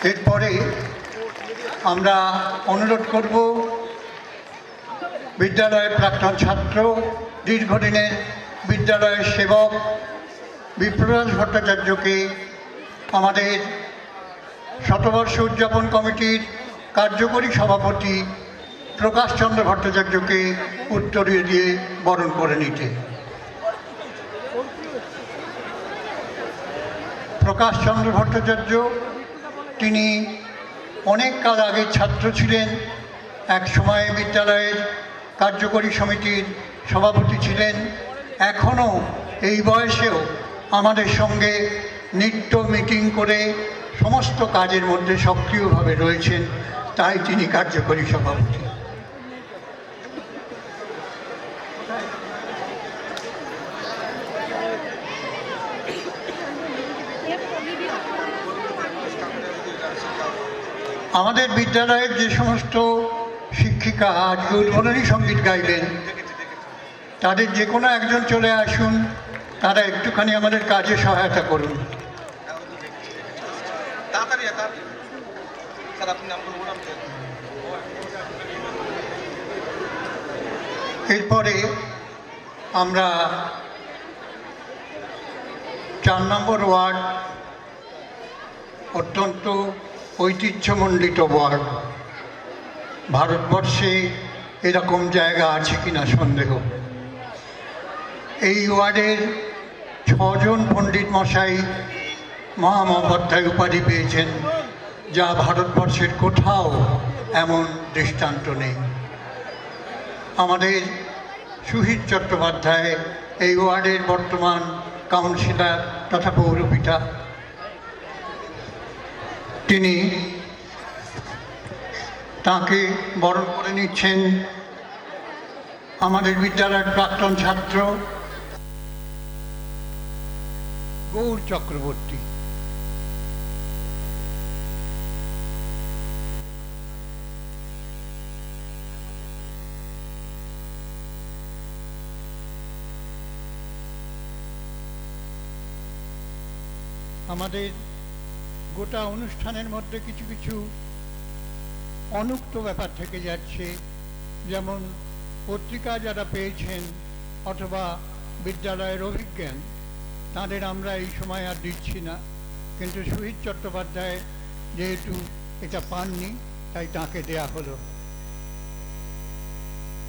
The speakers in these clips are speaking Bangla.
এরপরে আমরা অনুরোধ করব বিদ্যালয়ের প্রাক্তন ছাত্র, দীর্ঘদিনের বিদ্যালয়ের সেবক বিপ্রদাস ভট্টাচার্যকে আমাদের শতবর্ষ উদযাপন কমিটির কার্যকরী সভাপতি প্রকাশচন্দ্র ভট্টাচার্যকে উত্তরীয় দিয়ে বরণ করে নিতে। প্রকাশচন্দ্র ভট্টাচার্য তিনি অনেক কাল আগের ছাত্র ছিলেন, এক সময়ে বিদ্যালয়ের কার্যকরী সমিতির সভাপতি ছিলেন। এখনও এই বয়সেও আমাদের সঙ্গে নিত্য মিটিং করে সমস্ত কাজের মধ্যে সক্রিয়ভাবে রয়েছেন, তাই তিনি কার্যকরী সভাপতি। আমাদের বিদ্যালয়ের যে সমস্ত শিক্ষিকা আজকে উদ্বোধনী সঙ্গীত গাইবেন, তাদের যে কোনো একজন চলে আসুন, তারা একটুখানি আমাদের কাজে সহায়তা করুন। এরপরে আমরা 4 নম্বর ওয়ার্ড, অত্যন্ত ঐতিহ্যমণ্ডিত ওয়ার্ড। ভারতবর্ষে এরকম জায়গা আছে কিনা সন্দেহ। এই ওয়ার্ডের 6 জন পণ্ডিত মশাই মহামহোপাধ্যায় উপাধি পেয়েছেন, যা ভারতবর্ষের কোথাও এমন দৃষ্টান্ত নেই। আমাদের সুহিত চট্টোপাধ্যায় এই ওয়ার্ডের বর্তমান কাউন্সিলর তথা পৌরপিতা। তিনি তাকে বরণ করে নিচ্ছেন আমাদের বিদ্যালয়ের প্রাক্তন ছাত্র গৌর চক্রবর্তী। আমাদের গোটা অনুষ্ঠানের মধ্যে কিছু কিছু অনুক্ত ব্যাপার থেকে যাচ্ছে, যেমন পত্রিকা যারা পেয়েছেন অথবা বিদ্যালয়ের অভিজ্ঞান, তাদের আমরা এই সময় আর দিচ্ছি না, কিন্তু সুহিত চট্টোপাধ্যায় যেহেতু এটা পাননি তাই তাকে দেয়া হলো।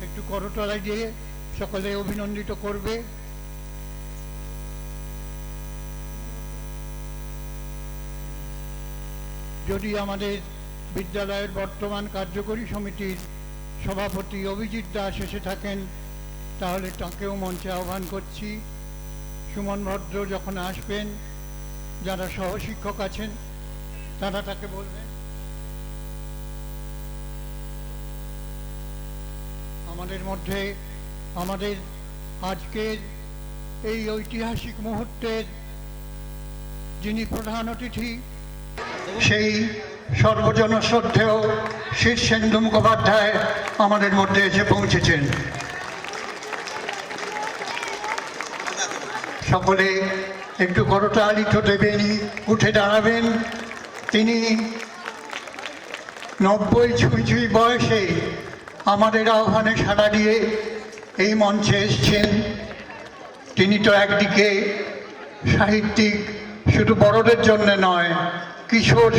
একটু করতলায় দিয়ে সকলে অভিনন্দিত করবে। যদি আমাদের বিদ্যালয়ের বর্তমান কার্যকরী সমিতির সভাপতি অভিজিৎ দাস এসে থাকেন, তাহলে তাকেও মঞ্চে আহ্বান করছি। সুমন ভদ্র যখন আসবেন, যারা সহশিক্ষক আছেন তারা তাকে বলবেন। আমাদের মধ্যে আমাদের আজকের এই ঐতিহাসিক মুহূর্তের যিনি প্রধান অতিথি, সেই সর্বজন শ্রদ্ধেয় শীর্ষেন্দু মুখোপাধ্যায় আমাদের মধ্যে এসে পৌঁছেছেন। সকলে একটু করতালি তো দেবেনই, উঠে দাঁড়াবেন। তিনি 90 ছুঁই বয়সে আমাদের আহ্বানে সাড়া দিয়ে এই মঞ্চে এসছেন। তিনি তো একদিকে সাহিত্যিক, শুধু বড়দের জন্য নয়, কিশোর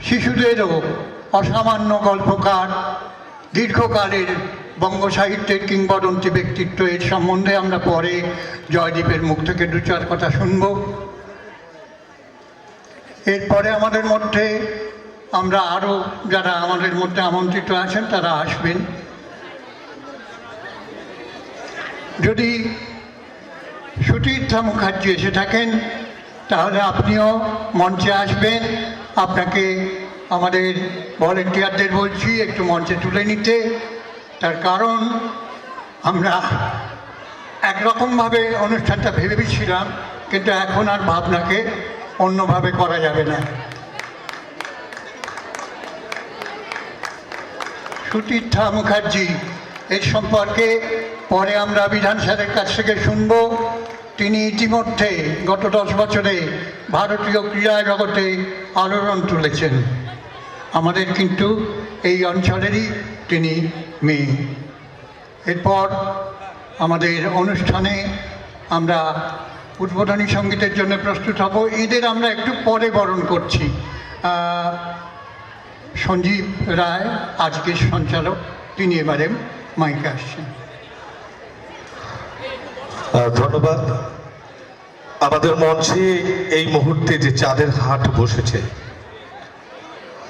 শিশুদেরও অসামান্য গল্পকার, দীর্ঘকালের বঙ্গ সাহিত্যের কিংবদন্তি ব্যক্তিত্ব। এর সম্বন্ধে আমরা পরে জয়দীপের মুখ থেকে 2-4 কথা শুনব। এরপরে আমাদের মধ্যে আমরা আরও যারা আমাদের মধ্যে আমন্ত্রিত আছেন তারা আসবেন। যদি সুতীর্থা মুখার্জি এসে থাকেন তাহলে আপনিও মঞ্চে আসবেন। আপনাকে আমাদের ভলেন্টিয়ারদের বলছি একটু মঞ্চে তুলে নিতে। তার কারণ আমরা একরকমভাবে অনুষ্ঠানটা ভেবেছিলাম, কিন্তু এখন আর ভাবনাকে অন্যভাবে করা যাবে না। সুতীর্থা মুখার্জি এর সম্পর্কে পরে আমরা বিধান স্যারের কাছ থেকে শুনব। তিনি ইতিমধ্যে গত 10 বছরে ভারতীয় ক্রীড়া জগতে আলোড়ন তুলেছেন। আমাদের কিন্তু এই অঞ্চলেরই তিনি মেয়ে। এরপর আমাদের অনুষ্ঠানে আমরা উদ্বোধনী সঙ্গীতের জন্য প্রস্তুত হব। এদের আমরা একটু পরে বরণ করছি। সঞ্জীব রায় আজকের সঞ্চালক, তিনি এবারে মাইকে আসছেন। ধন্যবাদ। আমাদের মঞ্চে এই মুহূর্তে যে চাঁদের হাট বসেছে,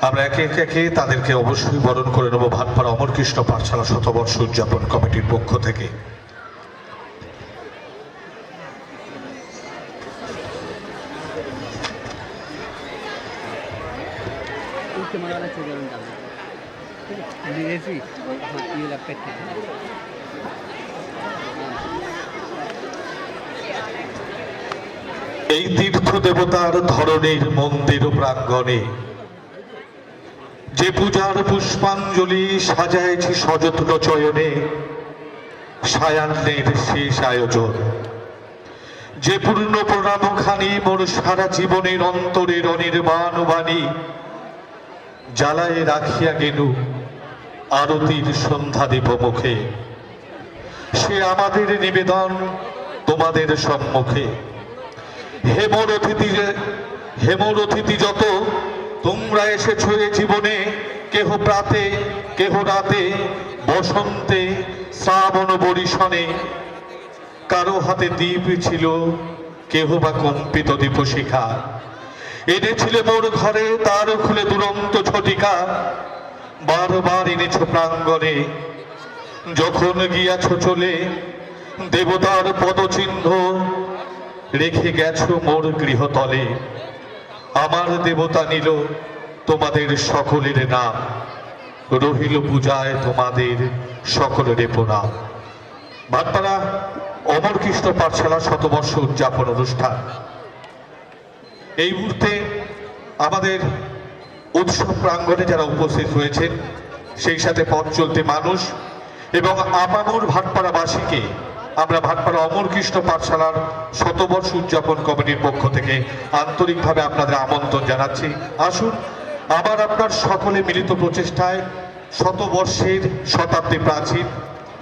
আমরা একে একে তাদেরকে অবশ্যই বরণ করে নেব ভাটপাড়া অমরকৃষ্ণ পাঠশালা শতবর্ষ উদযাপন কমিটির পক্ষ থেকে। এই তীর্থ দেবতার ধরনের মন্দির প্রাঙ্গণে যে পূজার পুষ্পাঞ্জলি সাজাইছি সযত্ন চয়নে, সায়ান্নের শেষ আয়োজন, যে পূর্ণ প্রণামখানি মোর সারা জীবনের অন্তরের অনির্বাণ বাণী জ্বালায় রাখিয়া গেলু আরতির সন্ধ্যা দেব মুখে, সে আমাদের নিবেদন তোমাদের সম্মুখে। হেমর অতিথি যত তোমরা এসেছ এ জীবনে, কেহ প্রাতে কেহ রাতে, বসন্তে শ্রাবণ বরিশনে, কারো হাতে দ্বীপ ছিল কেহ বা কম্পিত দীপশিখা, এনেছিলে মোর ঘরে তার খুলে দুরন্ত ঝটিকা, বারবার এনেছ প্রাঙ্গণে যখন গিয়াছ চলে, দেবতার পদচিহ্ন রেখে গেছ মোর গৃহতলে। আমার দেবতা নিল তোমাদের সকলের নাম, রহিল পূজায় তোমাদের সকলের প্রণাম। ভাটপাড়া অমরকৃষ্ণ পাঠশালা শতবর্ষ উদযাপন অনুষ্ঠান। এই মুহূর্তে আমাদের উৎসব প্রাঙ্গণে যারা উপস্থিত হয়েছেন, সেই সাথে পথ চলতে মানুষ এবং আপামর ভাটপাড়াবাসীকে আমরা ভাটপাড়া অমরকৃষ্ণ পাঠশালার শতবর্ষ উদযাপন কমিটির পক্ষ থেকে আন্তরিকভাবে আপনাদের আমন্ত্রণ জানাচ্ছি। আসুন আবার আপনার সকলে মিলিত প্রচেষ্টায় শতবর্ষের শতাব্দী প্রাচীন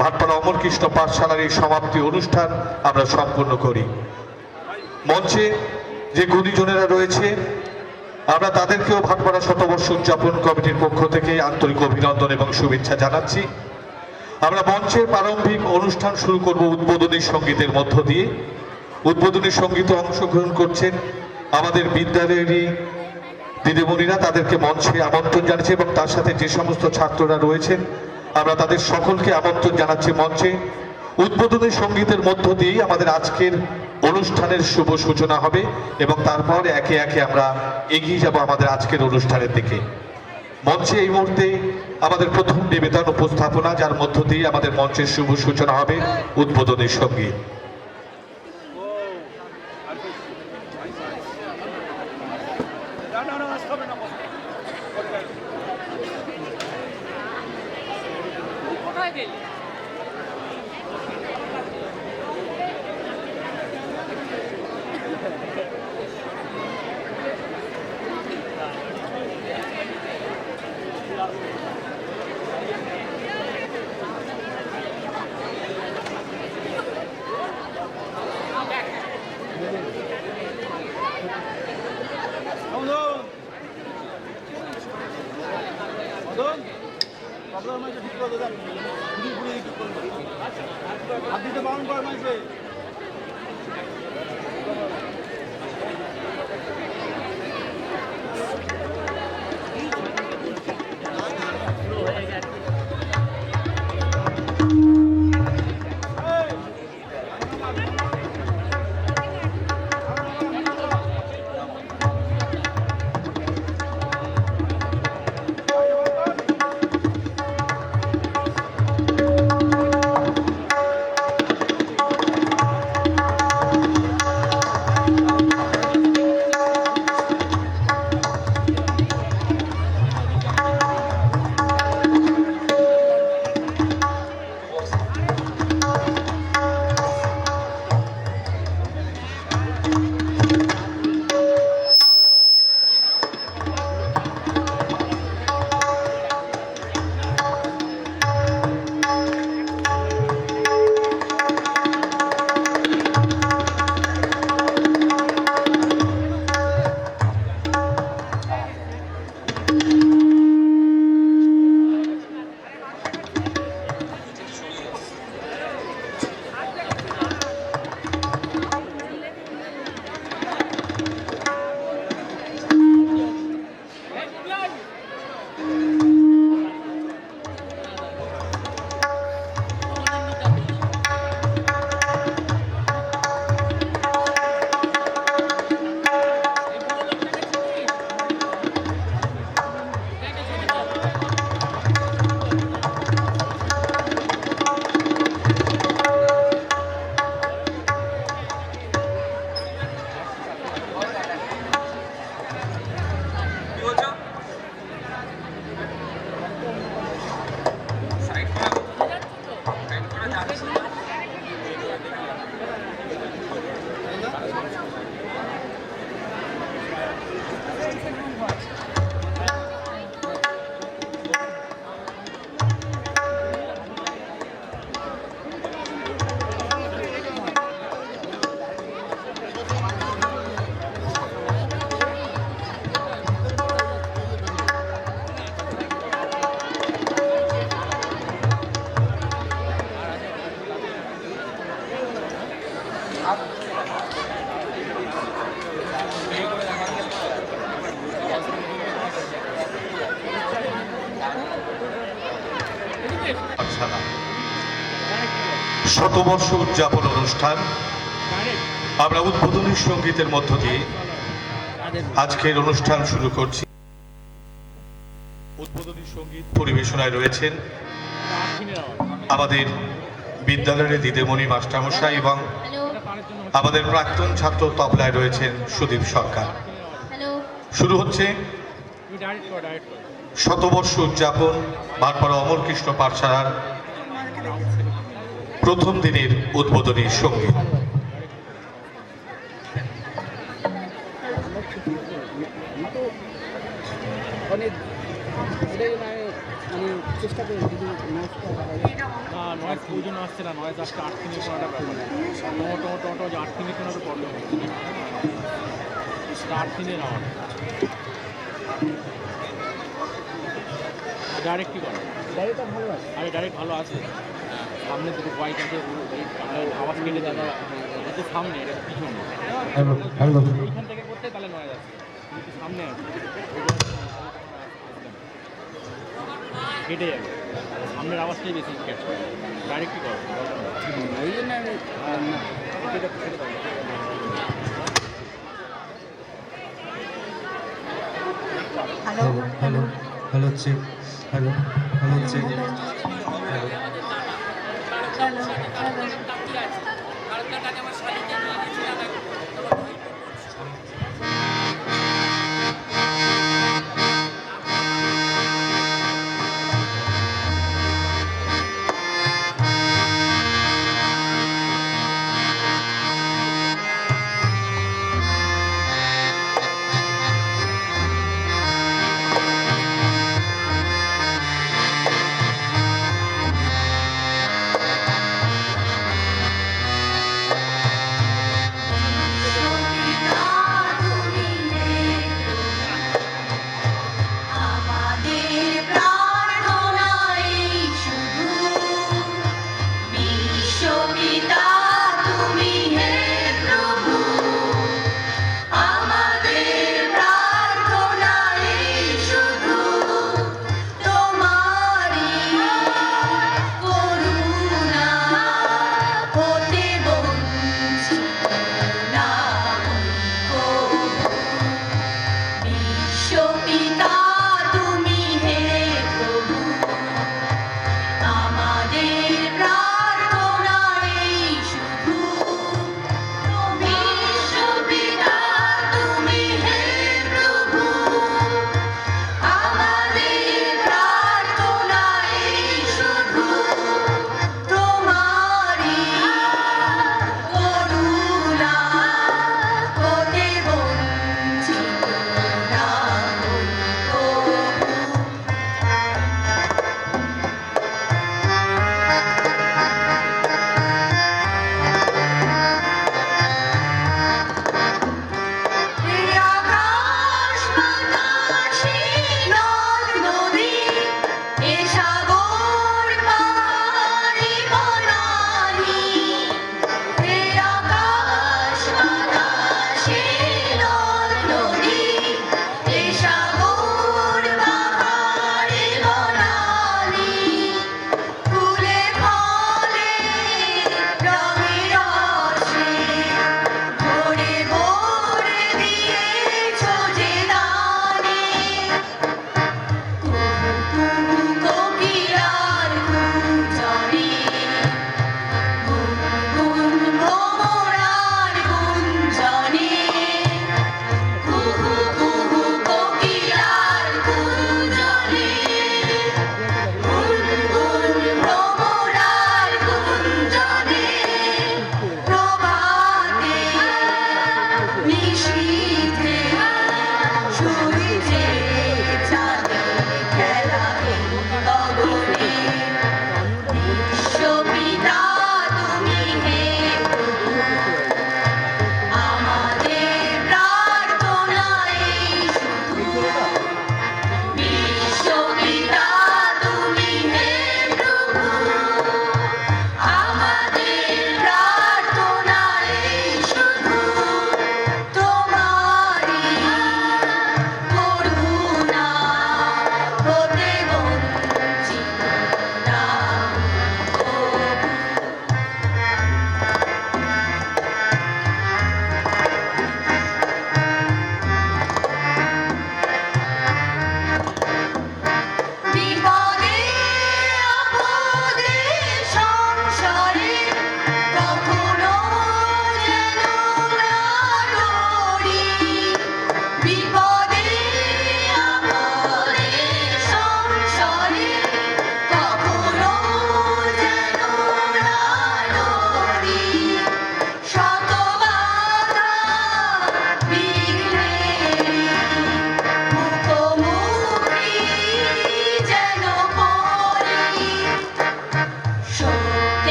ভাটপাড়া অমরকৃষ্ণ পাঠশালার এই সমাপ্তি অনুষ্ঠান আমরা সম্পূর্ণ করি। মঞ্চে যে গুণীজনেরা রয়েছে, আমরা তাদেরকেও ভাটপাড়া শতবর্ষ উদযাপন কমিটির পক্ষ থেকে আন্তরিক অভিনন্দন এবং শুভেচ্ছা জানাচ্ছি। আমরা মঞ্চের প্রারম্ভিক অনুষ্ঠান শুরু করব উদ্বোধনী সঙ্গীতের মধ্য দিয়ে। উদ্বোধনী সঙ্গীতে অংশগ্রহণ করছেন আমাদের বিদ্যালয়েরই দিদিমণিরা, তাদেরকে মঞ্চে আমন্ত্রণ জানাচ্ছি এবং তার সাথে যে সমস্ত ছাত্ররা রয়েছেন আমরা তাদের সকলকে আমন্ত্রণ জানাচ্ছি মঞ্চে। উদ্বোধনী সঙ্গীতের মধ্য দিয়েই আমাদের আজকের অনুষ্ঠানের শুভ সূচনা হবে এবং তারপর একে একে আমরা এগিয়ে যাব আমাদের আজকের অনুষ্ঠানের দিকে। মঞ্চে এই মুহূর্তে আমাদের প্রথম নিবেদন উপস্থাপনা, যার মধ্য দিয়ে আমাদের মঞ্চের শুভ সূচনা হবে উদ্বোধনী সঙ্গীত। আপনি তো বারণ করেন মাইছে পাঠশালা শতবর্ষ উদযাপন অনুষ্ঠান আমরা উদ্বোধনী সঙ্গীতের মধ্য দিয়ে আজকের অনুষ্ঠান শুরু করছি। উদ্বোধনী সঙ্গীত পরিবেশনায় রয়েছেন আমাদের বিদ্যালয়ের দিদিমণি মাস্টারমশাই এবং আমাদের প্রাক্তন ছাত্র তবলায় রয়েছেন সুদীপ সরকার। শুরু হচ্ছে শতবর্ষ উদযাপন ভাটপাড়া অমরকৃষ্ণ পাঠশালার প্রথম দিনের উদ্বোধনী সঙ্গীত। চেষ্টা করি নয়েজ প্রয়োজন আসছে না, নয়েজ আসছে আর্থিংয়ের কোনো একটা ব্যাপার টোটো যে আর্থিংয়ের কোনো একটা প্রবলেম হচ্ছে, আর্থিংয়ের আওয়াজ ডাইরেক্ট কী করে ডাইরেক্টটা ভালো আছে, আরে ডাইরেক্ট ভালো আছে। সামনে দুটো বাইক আছে, আওয়াজ কেটে দাদা একটু সামনে, এটা পিছনে এইখান থেকে করতে তাহলে নয়েজ আছে, কিন্তু সামনে আছে কেটে যাবে, সামনের আওয়াজটাই বেশি ক্যাচ করে, ডাইরেক্ট কী করো ওই জন্য আমি হ্যালো হ্যালো হ্যালো হচ্ছে হ্যালো হ্যালো হচ্ছে হ্যালো হ্যালো তুমি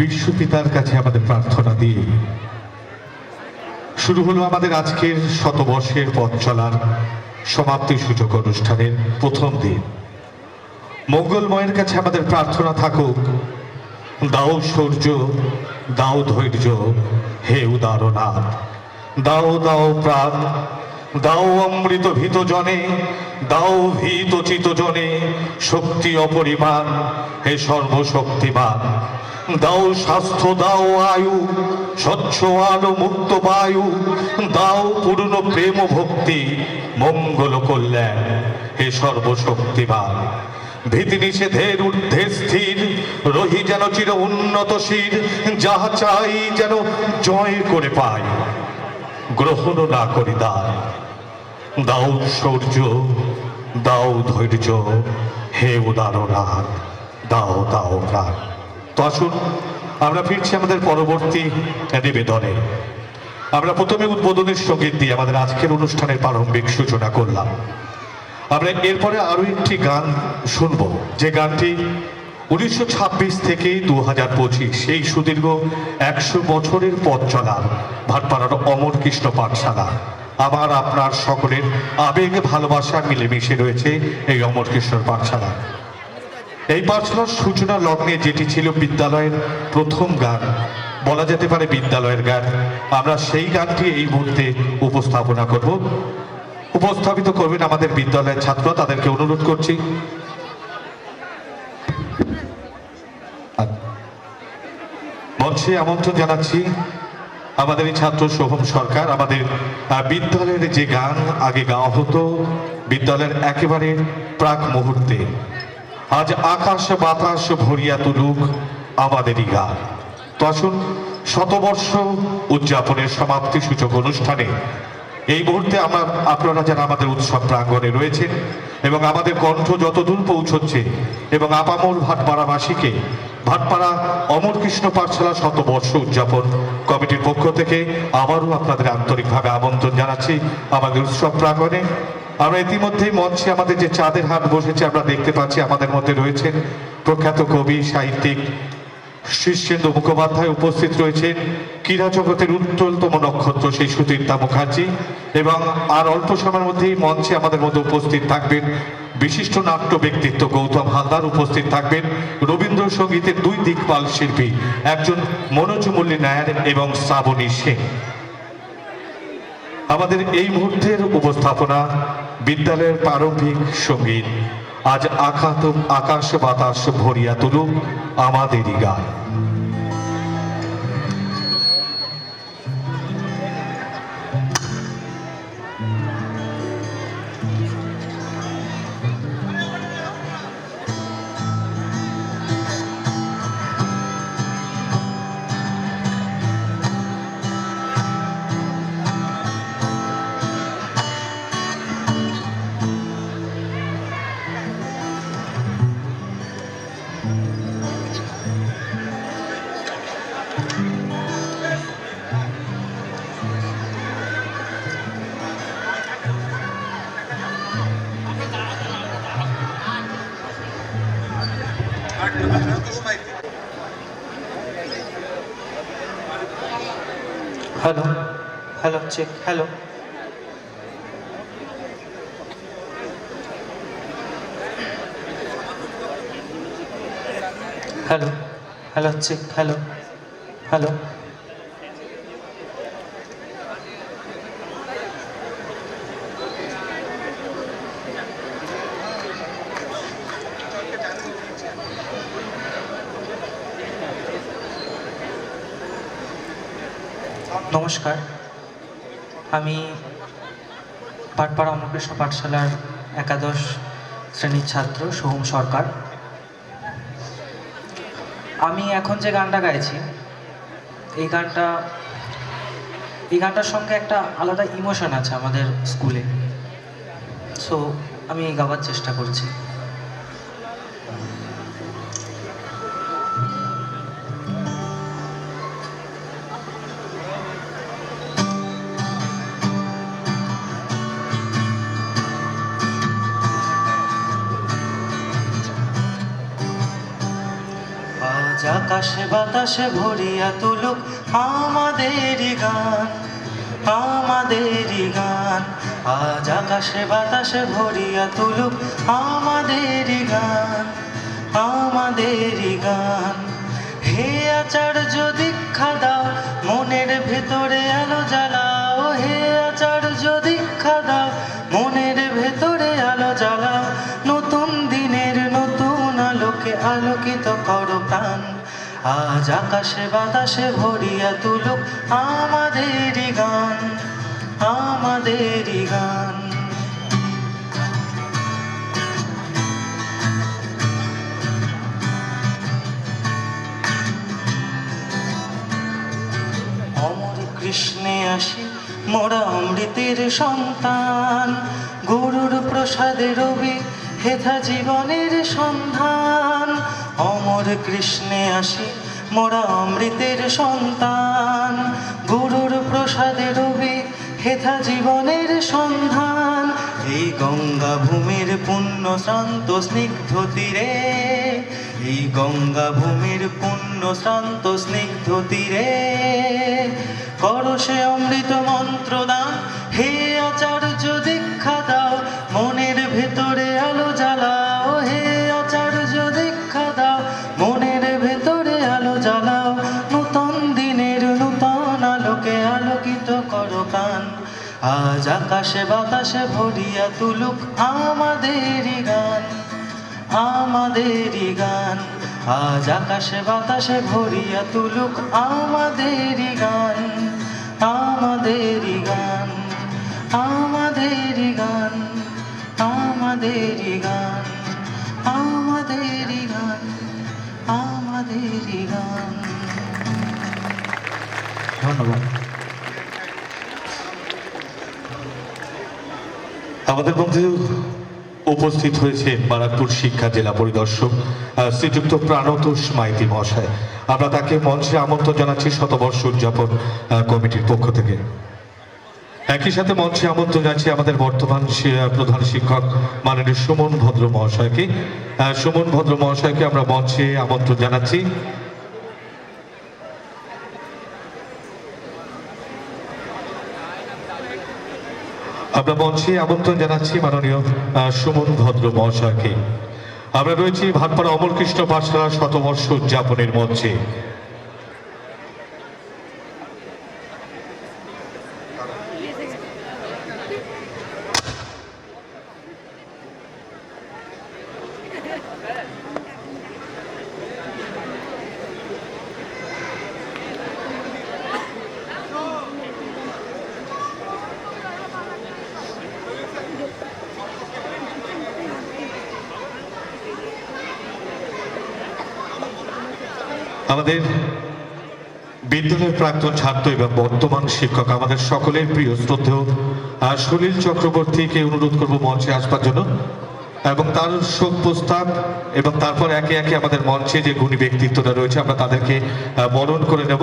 বিশ্বপিতার কাছে আমাদের প্রার্থনা দিয়ে শুরু হলো আমাদের আজকের শতবর্ষের পথ চলার সমাপ্তি সূচক অনুষ্ঠানের প্রথম দিন। মঙ্গলময়ের কাছে আমাদের প্রার্থনা থাকুক, দাও সূর্য, দাও ধৈর্য, হে উদারনাথ, দাও দাও প্রাণ, দাও অমৃত ভীত জনে, দাও ভীত চিত জনে শক্তি অপরিমাণ, হে সর্বশক্তিমান। দাও স্বাস্থ্য, দাও আয়ু, স্বচ্ছ আলো মুক্ত বায়ু, দাও পূর্ণ প্রেম ভক্তি, মঙ্গল কল্যাণ, হে সর্বশক্তিমান। ভীতি নিষেধের ঊর্ধ্বে স্থির রহি যেন চির উন্নতশীল, যাহা চাই যেন জয় করে পাই, গ্রহণ না করি দায়। দাও সূর্য, দাও ধৈর্য, হে উদারনাথ, দাও দাও প্রাণ। তো আসুন আমরা ফিরছি আমাদের পরবর্তী নিবেদনে। আমরা প্রথমে উদ্বোধনের সঙ্গীত দিয়ে আমাদের আজকের অনুষ্ঠানের প্রারম্ভিক সূচনা করলাম। আমরা এরপরে আরো একটি গান শুনব, যে গানটি 1926 থেকে 2025 এই সুদীর্ঘ 100 বছরের পথ চলার ভাটপাড়ার অমর কৃষ্ণ পাঠশালা, আমার আপনার সকলের আবেগ ভালোবাসা মিলেমিশে রয়েছে এই অমর কৃষ্ণ পাঠশালা। এই পাঠশালার সূচনা লগ্নে যেটি ছিল বিদ্যালয়ের প্রথম গান, বলা যেতে পারে বিদ্যালয়ের গান, আমরা সেই গানটি এই মুহূর্তে উপস্থাপনা করব। উপস্থাপিত করবেন আমাদের বিদ্যালয়ের ছাত্র, তাদেরকে অনুরোধ করছি। মঞ্চে আমন্ত্রণ জানাচ্ছি আমাদের এই ছাত্র সোহম সরকার। আমাদের বিদ্যালয়ের যে গান আগে গাওয়া হতো বিদ্যালয়ের একেবারে প্রাক মুহূর্তে, আজ আকাশ বাতাস ভরিয়া তুলুক আমাদেরই গান। তো আসুন শতবর্ষ উদযাপনের সমাপ্তি সূচক অনুষ্ঠানে এই মুহূর্তে আপনারা যারা আমাদের উৎসব প্রাঙ্গণে রয়েছেন এবং আমাদের কণ্ঠ যতদূর পৌঁছচ্ছে এবং আপামর ভাটপাড়াবাসীকে ভাটপাড়া অমর কৃষ্ণ পাঠশালা শতবর্ষ উদযাপন কমিটির পক্ষ থেকে আবারও আপনাদের আন্তরিকভাবে আমন্ত্রণ জানাচ্ছি আমাদের উৎসব প্রাঙ্গণে। আমরা ইতিমধ্যেই মঞ্চে আমাদের যে চাঁদের হাট বসেছে আমরা দেখতে পাচ্ছি, আমাদের মধ্যে রয়েছেন প্রখ্যাত কবি সাহিত্যিক শীর্ষেন্দু মুখোপাধ্যায়, উপস্থিত রয়েছেন ক্রীড়া জগতের উজ্জ্বলতম নক্ষত্র সেই সুতীর্থা মুখার্জি, এবং আর অল্প সময়ের মধ্যেই মঞ্চে আমাদের মধ্যে উপস্থিত থাকবেন বিশিষ্ট নাট্য ব্যক্তিত্ব গৌতম হালদার, উপস্থিত থাকবেন রবীন্দ্রসঙ্গীতের দুই দিকপাল শিল্পী, একজন মনোজ মল্লী নায়ার এবং শ্রাবণী সেন। আমাদের এই মুহূর্তের উপস্থাপনা বিদ্যালয়ের প্রারম্ভিক সঙ্গীত, আজ আকাশ বাতাস ভরিয়া তুলুক আমাদেরই গান। Hello hello check, hello hello hello check, hello hello. নমস্কার, আমি ভাটপাড়া অমরকৃষ্ণ পাঠশালার একাদশ শ্রেণীর ছাত্র সোহম সরকার। আমি এখন যে গানটা গাইছি এই গানটার সঙ্গে একটা আলাদা ইমোশন আছে আমাদের স্কুলে, সো আমি গাওয়ার চেষ্টা করছি। আকাশে বাতাসে ভরিয়া তুলুক আমাদেরই গান, আমাদেরই গান। আজ আকাশে বাতাসে ভরিয়া তুলুক আমাদেরই গান, আমাদেরই গান। হে আচার্য দীক্ষা দাও, মনের ভেতরে আলো জ্বালাও। হে আচার্য দীক্ষা দাও, মনের ভেতরে আলো জ্বালাও। নতুন দিনের নতুন আলোকে আলোকিত করো প্রাণ। আজ আকাশে বাতাসে ভরিয়া তুলুক আমাদেরই গান, আমাদেরই গান। অমর কৃষ্ণে আসি মোরা অমৃতের সন্তান, গুরুর প্রসাদে রবি হেথা জীবনের সন্ধান। অমর কৃষ্ণে আসি মোরা অমৃতের সন্তান, গুরুর প্রসাদে রবি হেথা জীবনের সন্ধান। এই গঙ্গা ভূমির পুণ্য শ্রান্ত স্নিগ্ধ তীরে, এই গঙ্গা ভূমির পুণ্য শ্রান্ত স্নিগ্ধ তীরে করো সে অমৃত মন্ত্র দান। হে আচার্য দীক্ষা দাও, মনের ভেতরে আলো জ্বালাও। হে আচার্য দীক্ষা দাও, মনের ভেতরে আলো জ্বালাও। নূতন দিনের নূতন আলোকে আলোকিত করো কান। আজ আকাশে বাতাসে ভরিয়া তুলুক আমাদেরই গান, আমাদেরই গান। আজ আকাশে বাতাসে ভরিয়া তুলুক আমাদেরই গান, আমাদেরই গান, আমাদেরই গান, আমাদেরই গান, আমাদেরই গান, আমাদেরই গান। ধন্যবাদ। আমাদের মধ্যে উপস্থিত হয়েছে বারাকপুর শিক্ষা জেলা পরিদর্শক শ্রীযুক্ত প্রাণতোষ মাইতি মহাশয়। আমরা তাকে মঞ্চে আমন্ত্রণ জানাচ্ছি শতবর্ষ উদযাপন কমিটির পক্ষ থেকে। একই সাথে মঞ্চে আমন্ত্রণ জানাচ্ছি আমাদের বর্তমান প্রধান শিক্ষক মাননীয় সুমন ভদ্র মহাশয়কে। সুমন ভদ্র মহাশয়কে আমরা মঞ্চে আমন্ত্রণ জানাচ্ছি। আমরা মঞ্চে আমন্ত্রণ জানাচ্ছি মাননীয় সুমন ভদ্র মহাশয়কে। আমরা রয়েছি ভাটপাড়া অমরকৃষ্ণ পাঠশালা শতবর্ষ উদযাপনের মঞ্চে। আমাদের বিদ্যালয়ের প্রাক্তন ছাত্র এবং বর্তমান শিক্ষক আমাদের সকলের প্রিয় শ্রদ্ধেয় সলিল চক্রবর্তীকে অনুরোধ করব মঞ্চে আসবার জন্য এবং তার শোক প্রস্তাব এবং তারপর একে একে আমাদের মঞ্চে যে গুণী ব্যক্তিত্বটা রয়েছে আমরা তাদেরকে বরণ করে নেব।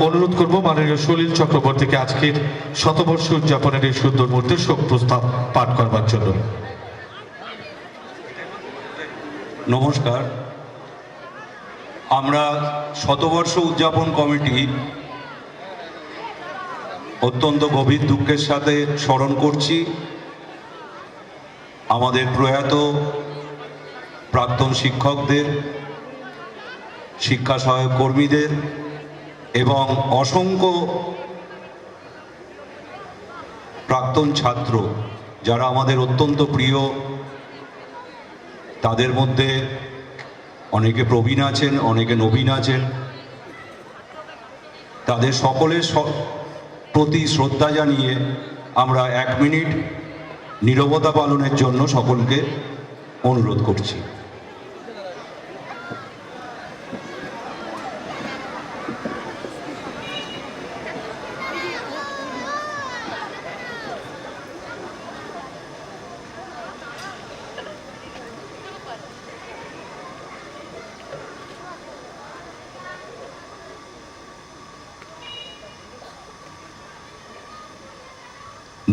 অনুরোধ করব মাননীয় সলিল চক্রবর্তীকে আজকের শতবর্ষ উদযাপনের এই সুন্দর মুহূর্তে শোক প্রস্তাব পাঠ করবার জন্য। নমস্কার। আমরা শতবর্ষ উদযাপন কমিটি অত্যন্ত গভীর দুঃখের সাথে স্মরণ করছি আমাদের প্রয়াত প্রাক্তন শিক্ষকদের, শিক্ষা সহায়ক কর্মীদের এবং অসংখ্য প্রাক্তন ছাত্র যারা আমাদের অত্যন্ত প্রিয়। তাদের মধ্যে অনেকে প্রবীণ আছেন, অনেকে নবীন আছেন। তাদের সকলের প্রতি শ্রদ্ধা জানিয়ে আমরা 1 মিনিট নীরবতা পালনের জন্য সকলকে অনুরোধ করছি।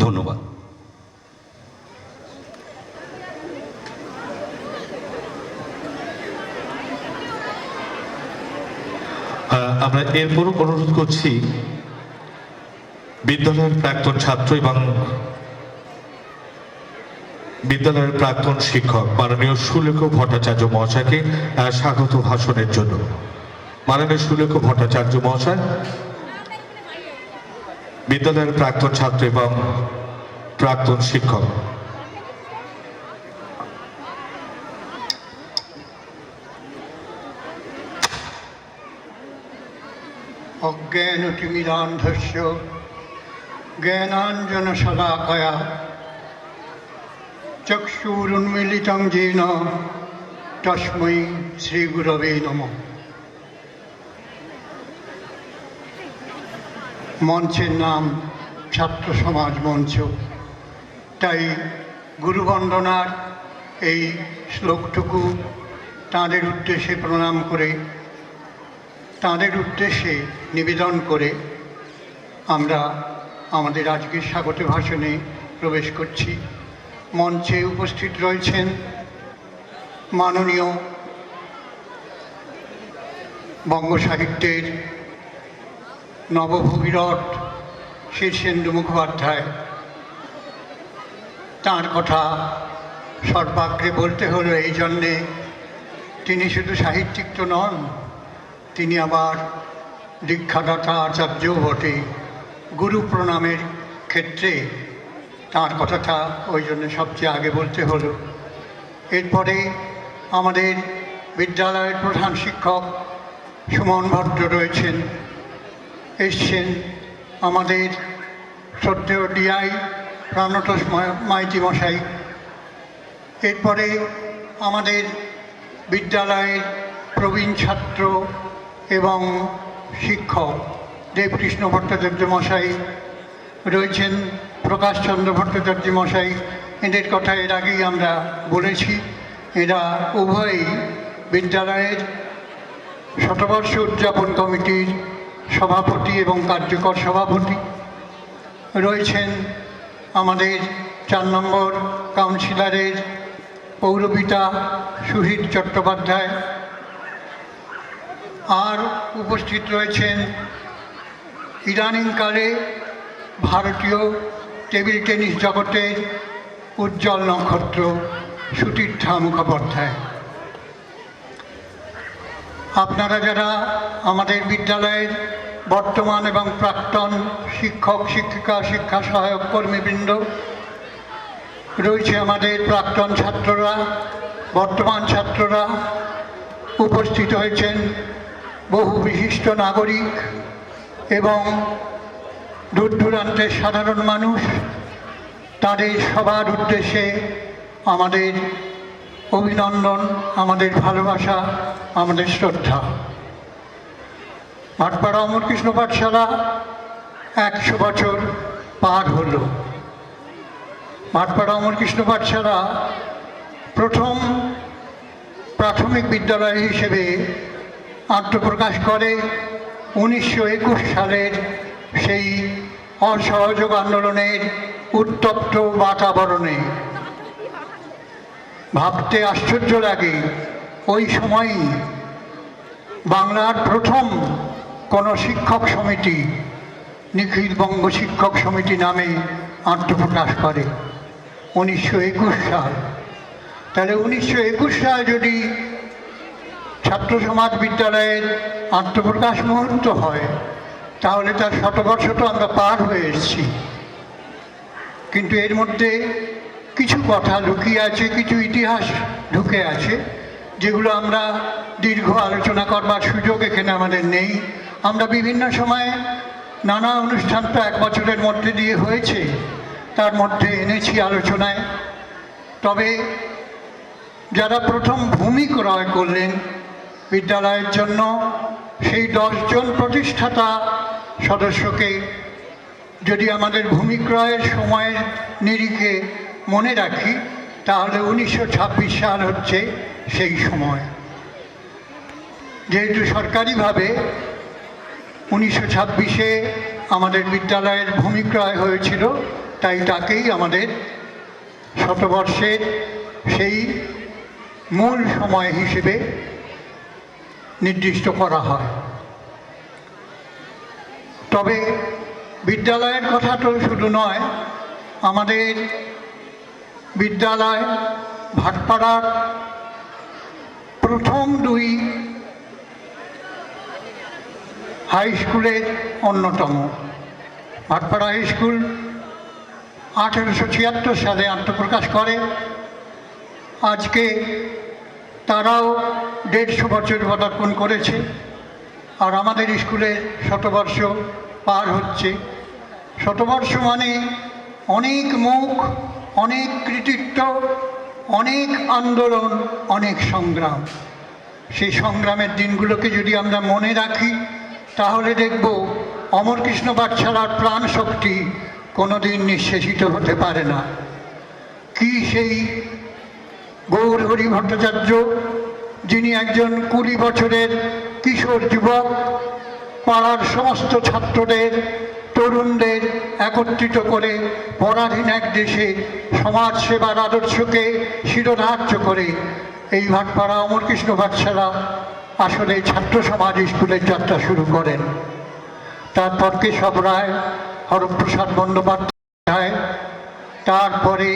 ধন্যবাদ। আমরা এরপরও অনুরোধ করছি বিদ্যালয়ের প্রাক্তন ছাত্র এবং বিদ্যালয়ের প্রাক্তন শিক্ষক মাননীয় সুলেখ ভট্টাচার্য মহাশয়কে স্বাগত ভাষণের জন্য। মাননীয় সুলেখ ভট্টাচার্য মহাশয়, বিদ্যালয়ের প্রাক্তন ছাত্র এবং প্রাক্তন শিক্ষক। অজ্ঞানতিমিরান্ধস্য জ্ঞানাঞ্জনশলাকয়া চক্ষুরুন্মিলিतं येन তস্मै শ্রীগুরবে নমঃ। মঞ্চের নাম ছাত্র সমাজ মঞ্চ, তাই গুরুবন্দনার এই শ্লোকটুকু তাঁদের উদ্দেশ্যে প্রণাম করে, তাঁদের উদ্দেশ্যে নিবেদন করে আমরা আমাদের আজকের স্বাগত ভাষণে প্রবেশ করছি। মঞ্চে উপস্থিত রয়েছেন মাননীয় বঙ্গ সাহিত্যের নবভগীরথ শীর্ষেন্দু মুখোপাধ্যায়। তাঁর কথা সর্বাগ্রে বলতে হলো এই জন্যে, তিনি শুধু সাহিত্যিক তো নন, তিনি আবার দীক্ষাদাতা আচার্যও বটে। গুরু প্রণামের ক্ষেত্রে তাঁর কথাটা ওই জন্য সবচেয়ে আগে বলতে হলো। এরপরে আমাদের বিদ্যালয়ের প্রধান শিক্ষক সুমন ভট্ট রয়েছেন, এসছেন আমাদের শ্রদ্ধেয় ডিআই প্রাণতোষ মাইতি মশাই। এরপরে আমাদের বিদ্যালয়ের প্রবীণ ছাত্র এবং শিক্ষক দেবকৃষ্ণ ভট্টাচার্য মশাই রয়েছেন, প্রকাশচন্দ্র ভট্টাচার্য মশাই। এদের কথা এর আগেই আমরা বলেছি। এরা উভয়ই বিদ্যালয়ের শতবর্ষ উদযাপন কমিটির সভাপতি এবং কার্যকর সভাপতি। রয়েছেন আমাদের 4 নম্বর কাউন্সিলরের পৌরপিতা সুহৃদ চট্টোপাধ্যায়। আর উপস্থিত রয়েছেন ইদানিংকালে ভারতীয় টেবিল টেনিস জগতের উজ্জ্বল নক্ষত্র সুতীর্থা মুখোপাধ্যায়। আপনারা যারা আমাদের বিদ্যালয়ের বর্তমান এবং প্রাক্তন শিক্ষক শিক্ষিকা, শিক্ষা সহায়ক কর্মীবৃন্দ, রয়েছে আমাদের প্রাক্তন ছাত্ররা, বর্তমান ছাত্ররা, উপস্থিত হয়েছেন বহু বিশিষ্ট নাগরিক এবং দূর দূরান্তের সাধারণ মানুষ। তাদের সবার উদ্দেশ্যে আমাদের অভিনন্দন, আমাদের ভালোবাসা, আমাদের শ্রদ্ধা। ভাটপাড়া অমরকৃষ্ণ পাঠশালা 100 বছর পার হল। ভাটপাড়া অমরকৃষ্ণ পাঠশালা প্রথম প্রাথমিক বিদ্যালয় হিসেবে আত্মপ্রকাশ করে 1921 সালের সেই অসহযোগ আন্দোলনের উত্তপ্ত বাতাবরণে। ভাবতে আশ্চর্য লাগে, ওই সময়ই বাংলার প্রথম কোনো শিক্ষক সমিতি নিখিল বঙ্গ শিক্ষক সমিতি নামে আত্মপ্রকাশ করে 1921 সাল। তাহলে 1921 সাল যদি ছাত্র সমাজ বিদ্যালয়ের আত্মপ্রকাশ মুহূর্ত হয়, তাহলে তার শতবর্ষ তো আমরা পার হয়ে এসেছি। কিন্তু এর মধ্যে কিছু কথা লুকিয়ে আছে, কিছু ইতিহাস ঢুকে আছে, যেগুলো আমরা দীর্ঘ আলোচনা করবার সুযোগ এখানে আমাদের নেই। আমরা বিভিন্ন সময়ে নানা অনুষ্ঠান তো 1 বছরের মধ্যে দিয়ে হয়েছে, তার মধ্যে এনেছি আলোচনায়। তবে যারা প্রথম ভূমি ক্রয় করলেন বিদ্যালয়ের জন্য, সেই 10 জন প্রতিষ্ঠাতা সদস্যকে যদি আমাদের ভূমি ক্রয়ের সময়ের নিরিখে মনে রাখি, তাহলে 1926 সাল হচ্ছে সেই সময়। যেহেতু সরকারিভাবে 1926-এ আমাদের বিদ্যালয়ের ভূমি ক্রয় হয়েছিল, তাই তাকেই আমাদের শতবর্ষের সেই মূল সময় হিসেবে নির্দিষ্ট করা হয়। তবে বিদ্যালয়ের কথা তো শুধু নয়, আমাদের বিদ্যালয় ভাটপাড়ার প্রথম 2 হাই স্কুলের অন্যতম। ভাটপাড়া হাই স্কুল 1876 সালে আত্মপ্রকাশ করে। আজকে তারাও 150 বছর পদার্পণ করেছে, আর আমাদের স্কুলে শতবর্ষ পার হচ্ছে। শতবর্ষ মানে অনেক মুখ, অনেক কৃতিত্ব, অনেক আন্দোলন, অনেক সংগ্রাম। সেই সংগ্রামের দিনগুলোকে যদি আমরা মনে রাখি তাহলে দেখব অমরকৃষ্ণ পাঠশালার প্রাণ শক্তি কোনোদিন নিঃশেষিত হতে পারে না। কি সেই গৌরহরি ভট্টাচার্য, যিনি একজন 20 বছরের কিশোর যুবক, পাড়ার সমস্ত ছাত্রদের, তরুণদের একত্রিত করে পরাধীন এক দেশে সমাজ সেবার আদর্শকে শিরোধার্য করে এই ভাটপাড়া অমরকৃষ্ণ পাঠশালা আসলে ছাত্র সমাজ স্কুলের যাত্রা শুরু করেন। তারপর কেশব রায়, হরপ্রসাদ বন্দ্যোপাধ্যায়, তারপরে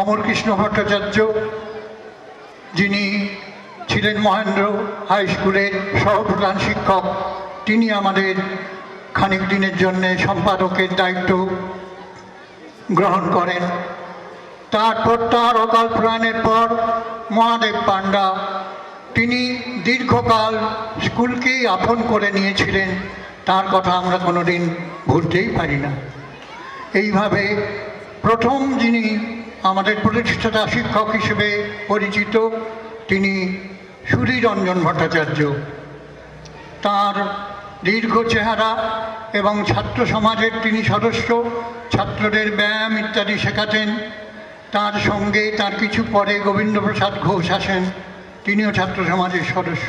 অমরকৃষ্ণ ভট্টাচার্য, যিনি ছিলেন মহেন্দ্র হাই স্কুলের সহপ্রধান শিক্ষক, তিনি আমাদের খানিক দিনের জন্য সম্পাদকের দায়িত্ব গ্রহণ করেন। তারপর তার অকাল প্রয়াণের পর মহাদেব পাণ্ডা, তিনি দীর্ঘকাল স্কুলকেই আপন করে নিয়েছিলেন, তার কথা আমরা কোনোদিন ভুলতেই পারি না। এইভাবে প্রথম যিনি আমাদের প্রতিষ্ঠাতা শিক্ষক হিসেবে পরিচিত, তিনি সুধীরঞ্জন ভট্টাচার্য। তার দীর্ঘ চেহারা এবং ছাত্র সমাজের তিনি সদস্য, ছাত্রদের ব্যায়াম ইত্যাদি শেখাতেন। তার সঙ্গে তার কিছু পরে গোবিন্দপ্রসাদ ঘোষ আসেন, তিনিও ছাত্র সমাজের সদস্য।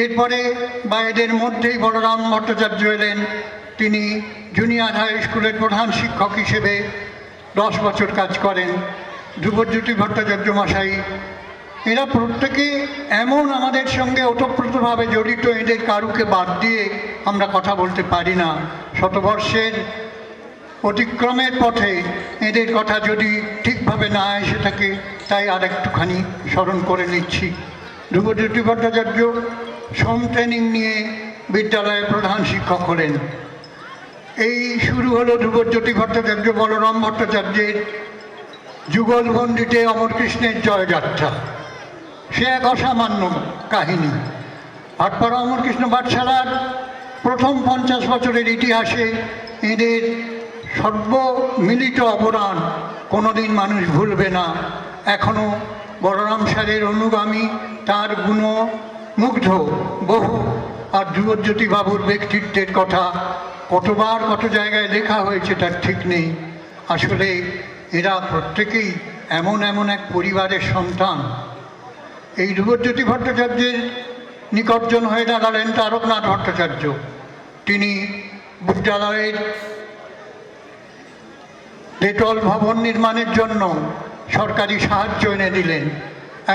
এরপরে বা এদের মধ্যেই বলরাম ভট্টাচার্য এলেন, তিনি জুনিয়র হাই স্কুলের প্রধান শিক্ষক হিসেবে 10 বছর কাজ করেন। ধ্রুবজ্যোতি ভট্টাচার্য মশাই, এরা প্রত্যেকে এমন আমাদের সঙ্গে ওতপ্রোতভাবে জড়িত, এদের কারুকে বাদ দিয়ে আমরা কথা বলতে পারি না। শতবর্ষের অতিক্রমের পথে এদের কথা যদি ঠিকভাবে না এসে থাকে, তাই আর একটুখানি স্মরণ করে নিচ্ছি। ধ্রুবজ্যোতি ভট্টাচার্য শ্রম ট্রেনিং নিয়ে বিদ্যালয়ের প্রধান শিক্ষক হলেন। এই শুরু হলো ধ্রুবজ্যোতি ভট্টাচার্য বলরাম ভট্টাচার্যের যুগলবন্দিতে অমরকৃষ্ণের জয়যাত্রা। সে এক অসামান্য কাহিনী। ভাটপাড়া অমরকৃষ্ণ পাঠশালার প্রথম 50 বছরের ইতিহাসে এদের সর্বমিলিত অবদান কোনোদিন মানুষ ভুলবে না। এখনও বলরাম স্যারের অনুগামী, তার গুণমুগ্ধ বহু, আর ধ্রুবজ্যোতি বাবুর ব্যক্তিত্বের কথা কতবার কত জায়গায় লেখা হয়েছে তার ঠিক নেই। আসলে এরা প্রত্যেকেই এমন এমন এক পরিবারের সন্তান। এই ধ্রুবজ্যোতি ভট্টাচার্যের নিকটজন হয়ে দাঁড়ালেন তারকনাথ ভট্টাচার্য। তিনি বিদ্যালয়ের দেতল ভবন নির্মাণের জন্য সরকারি সাহায্য এনে দিলেন।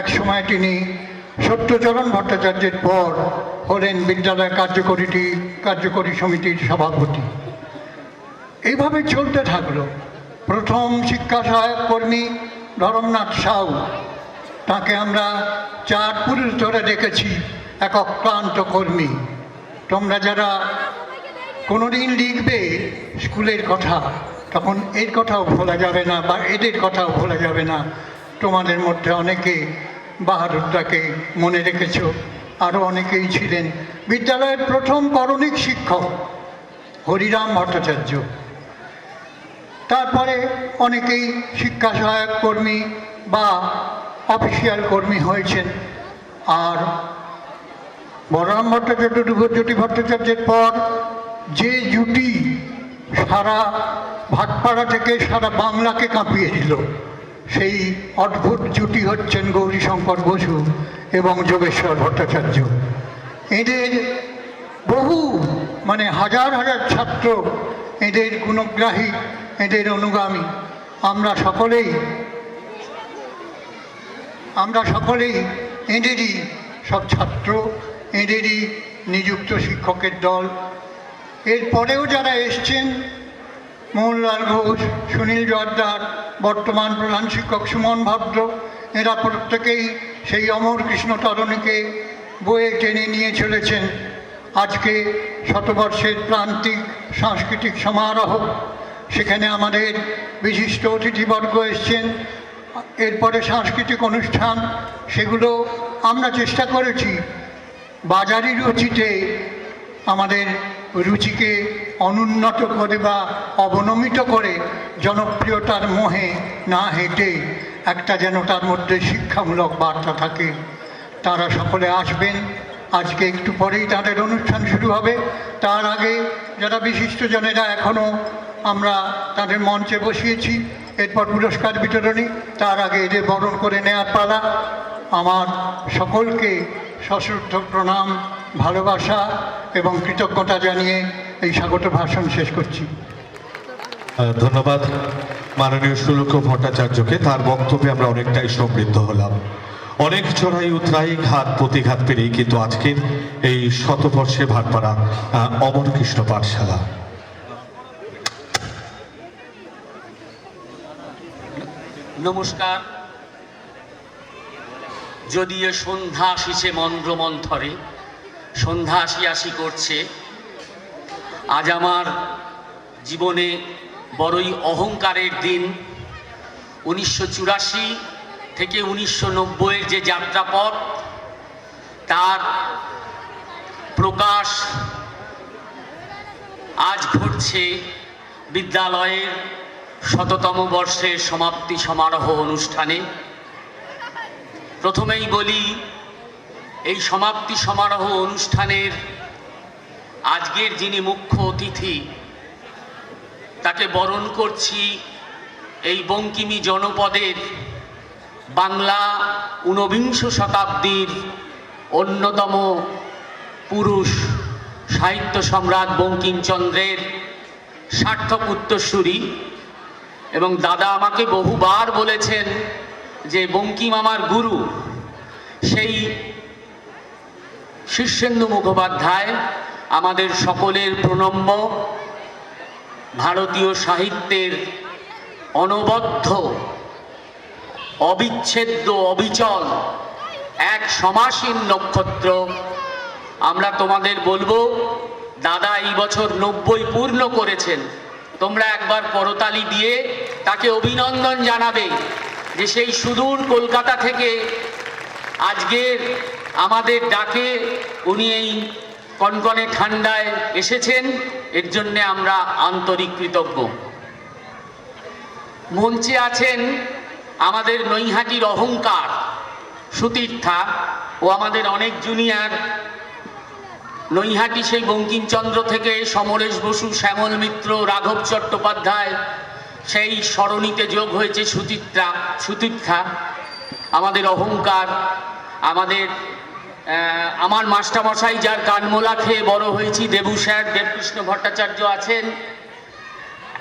এক সময় তিনি সত্যচরণ ভট্টাচার্যের পর হলেন বিদ্যালয় কার্যকরী সমিতির সভাপতি। এইভাবে চলতে থাকলো। প্রথম শিক্ষা সহায়ক কর্মী ধরমনাথ সাউ, তাকে আমরা 4 পুরুষ ধরে দেখেছি, এক অক্লান্ত কর্মী। তোমরা যারা কোনোদিন লিখবে স্কুলের কথা, তখন এর কথাও ভোলা যাবে না বা এদের কথাও ভোলা যাবে না। তোমাদের মধ্যে অনেকে বাহাদুরদাকে মনে রেখেছ, আরও অনেকেই ছিলেন। বিদ্যালয়ের প্রথম করণিক শিক্ষক হরিরাম ভট্টাচার্য। তারপরে অনেকেই শিক্ষা সহায়ক কর্মী বা অফিসিয়াল কর্মী হয়েছেন। আর বলরাম ভট্টাচার্য, ধ্রুবজ্যোতি ভট্টাচার্যের পর যে জুটি সারা ভাটপাড়া থেকে সারা বাংলাকে কাঁপিয়ে দিল, সেই অদ্ভুত জুটি হচ্ছেন গৌরীশঙ্কর বসু এবং যোগেশ্বর ভট্টাচার্য। এদের বহু হাজার হাজার ছাত্র এদের গুণগ্রাহী, এদের অনুগামী। আমরা সকলেই এদেরই সব ছাত্র এদেরই নিযুক্ত শিক্ষকের দল। এরপরেও যারা এসছেন, মোহনলাল ঘোষ, সুনীল জোয়ারদার, বর্তমান প্রধান শিক্ষক সুমন ভাদ্র, এরা প্রত্যেকেই সেই অমর কৃষ্ণ তরণীকে বয়ে টেনে নিয়ে চলেছেন। আজকে শতবর্ষের প্রান্তিক সাংস্কৃতিক সমারোহ, সেখানে আমাদের বিশিষ্ট অতিথিবর্গ এসছেন। এরপরে সাংস্কৃতিক অনুষ্ঠান, সেগুলো আমরা চেষ্টা করেছি বাজারি রুচিতে আমাদের রুচিকে অনুন্নত করে বা অবনমিত করে জনপ্রিয়তার মোহে না হেঁটে একটা যেন তার মধ্যে শিক্ষামূলক বার্তা থাকে। তারা সকলে আসবেন। আজকে একটু পরেই তাদের অনুষ্ঠান শুরু হবে। তার আগে যারা বিশিষ্টজনেরা এখনও আমরা তাদের মঞ্চে বসিয়েছি, এরপর পুরস্কার বিতরণী, তার আগে এদের বরণ করে নেওয়ার পালা। আমার সকলকে সশ্রদ্ধ প্রণাম, ভালোবাসা এবং কৃতজ্ঞতা জানিয়ে এই স্বাগত ভাষণ শেষ করছি। ধন্যবাদ মাননীয় সুলক্ষ ভট্টাচার্যকে। তার বক্তব্যে আমরা অনেকটাই সমৃদ্ধ হলাম। অনেক চড়াই উতরাই, ঘাত প্রতিঘাত পেরেই কিন্তু আজকের এই শতবর্ষে ভাটপাড়া অমর কৃষ্ণ পাঠশালা। নমস্কার। যদিও সন্ধ্যা আসিছে মন্দ্রমন্থরে, সন্ধ্যা আসি করছে, আজ আমার জীবনে বড়ই অহংকারের দিন। 1984 থেকে 1990-এর যে যাত্রাপথ, তার প্রকাশ আজ ঘটছে বিদ্যালয়ের 100তম বর্ষের সমাপ্তি সমারোহ অনুষ্ঠানে। প্রথমেই বলি, এই সমাপ্তি সমারোহ অনুষ্ঠানের আজকের যিনি মুখ্য অতিথি, তাকে বরণ করছি এই বঙ্কিমী জনপদের বাংলা ঊনবিংশ শতাব্দীর অন্যতম পুরুষ সাহিত্য সম্রাট বঙ্কিমচন্দ্রের সার্থক উত্তরসূরি। এবং দাদা আমাকে বহুবার বলেছেন যে বঙ্কিম আমার গুরু। সেই শীর্ষেন্দু মুখোপাধ্যায় আমাদের সকলের প্রণম্য, ভারতীয় সাহিত্যের অনবদ্য, অবিচ্ছেদ্য, অবিচল এক সমাসীন নক্ষত্র। আমরা তোমাদের বলবো, দাদা এই বছর 90 পূর্ণ করেছেন। তোমরা একবার করতালি দিয়ে তাকে অভিনন্দন জানাবে যে সেই সুদূর কলকাতা থেকে আজকের আমাদের ডাকে উনি এই কনকনে ঠান্ডায় এসেছেন। এর জন্যে আমরা আন্তরিক কৃতজ্ঞ। মঞ্চে আছেন আমাদের নৈহাটির অহংকার সুতীর্থা ও আমাদের অনেক জুনিয়র। নৈহাটি সেই বঙ্কিমচন্দ্র থেকে সমরেশ বসু, শ্যামল মিত্র, রাঘব চট্টোপাধ্যায়, সেই সরণিতে যোগ হয়েছে সুতীর্থা। আমাদের অহংকার, আমার মাস্টারমশাই, যার কানমোলা খেয়ে বড় হয়েছি, দেবু স্যার, দেবকৃষ্ণ ভট্টাচার্য আছেন।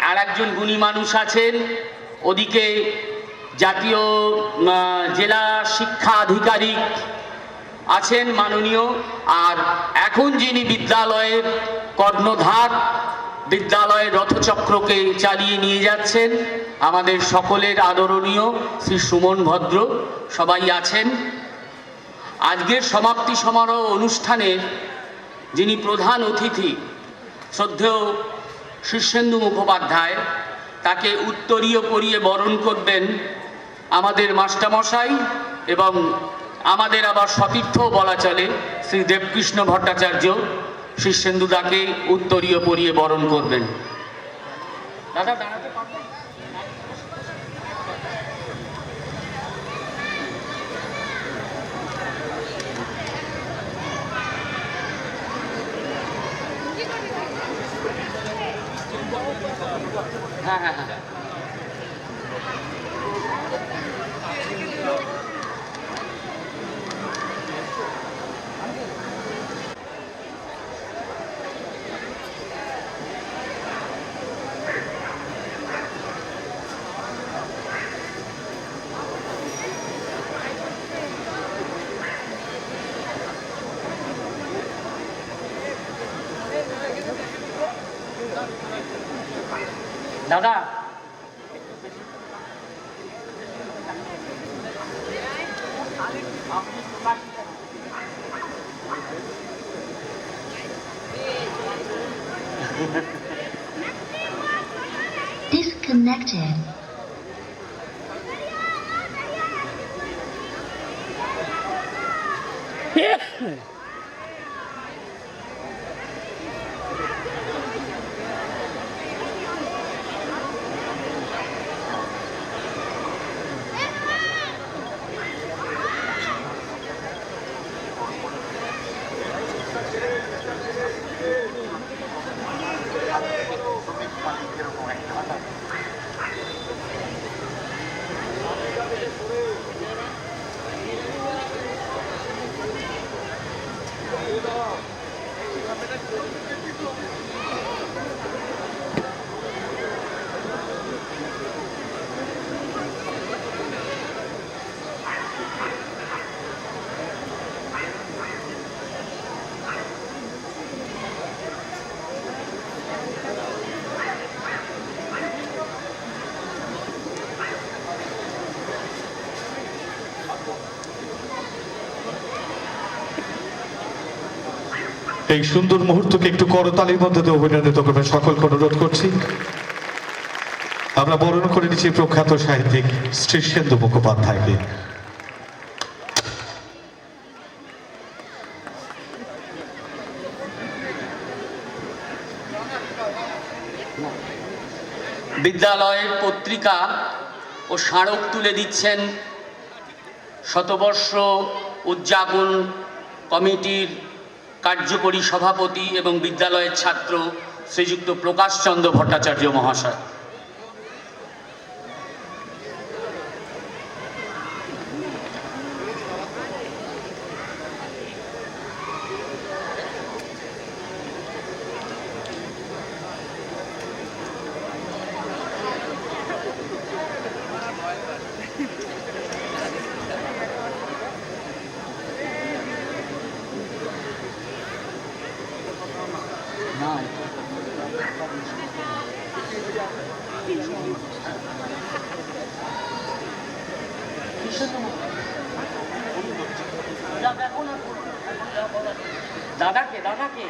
আর একজন গুণী মানুষ আছেন ওদিকে, জাতীয় জেলা শিক্ষা আধিকারিক আছেন মাননীয়। আর এখন যিনি বিদ্যালয়ের কর্ণধার, বিদ্যালয়ের রথচক্রকে চালিয়ে নিয়ে যাচ্ছেন, আমাদের সকলের আদরণীয় শ্রী সুমন ভদ্র, সবাই আছেন। আজকের সমাপ্তি সমারোহ অনুষ্ঠানের যিনি প্রধান অতিথি, শ্রদ্ধেয় শীর্ষেন্দু মুখোপাধ্যায়, তাকে উত্তরীয় পরিয়ে বরণ করবেন আমাদের মাস্টারমশাই এবং আমাদের আবার সতীর্থও বলা চলে শ্রী দেবকৃষ্ণ ভট্টাচার্য। শীর্ষেন্দুদাকে উত্তরীয় পরিয়ে বরণ করবেন। দাদা দাঁড়াতে পারবেন? হ্যাঁ হ্যাঁ হ্যাঁ। দাদা, Disconnected. এই সুন্দর মুহূর্তকে একটু করতালির মধ্যে দিয়ে অভিনন্দিত করবেন সকলকে অনুরোধ করছি। আমরা বরণ করে নিচ্ছি প্রখ্যাত সাহিত্যিক শীর্ষেন্দু মুখোপাধ্যায়কে। বিদ্যালয়ের পত্রিকা ও স্মারক তুলে দিচ্ছেন শতবর্ষ উদযাপন কমিটির কার্যকরী সভাপতি এবং বিদ্যালয়ের ছাত্র শ্রীযুক্ত প্রকাশচন্দ্র ভট্টাচার্য মহাশয়। দাদাকে দাদাকে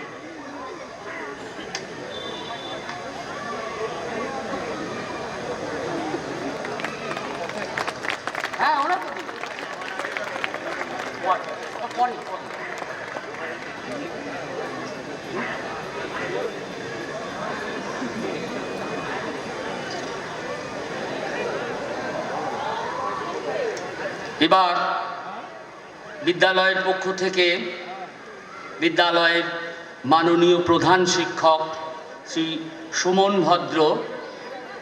হ্যাঁ ওরা তো পরে এবার বিদ্যালয়ের পক্ষ থেকে বিদ্যালয়ের মাননীয় প্রধান শিক্ষক শ্রী সুমন ভদ্র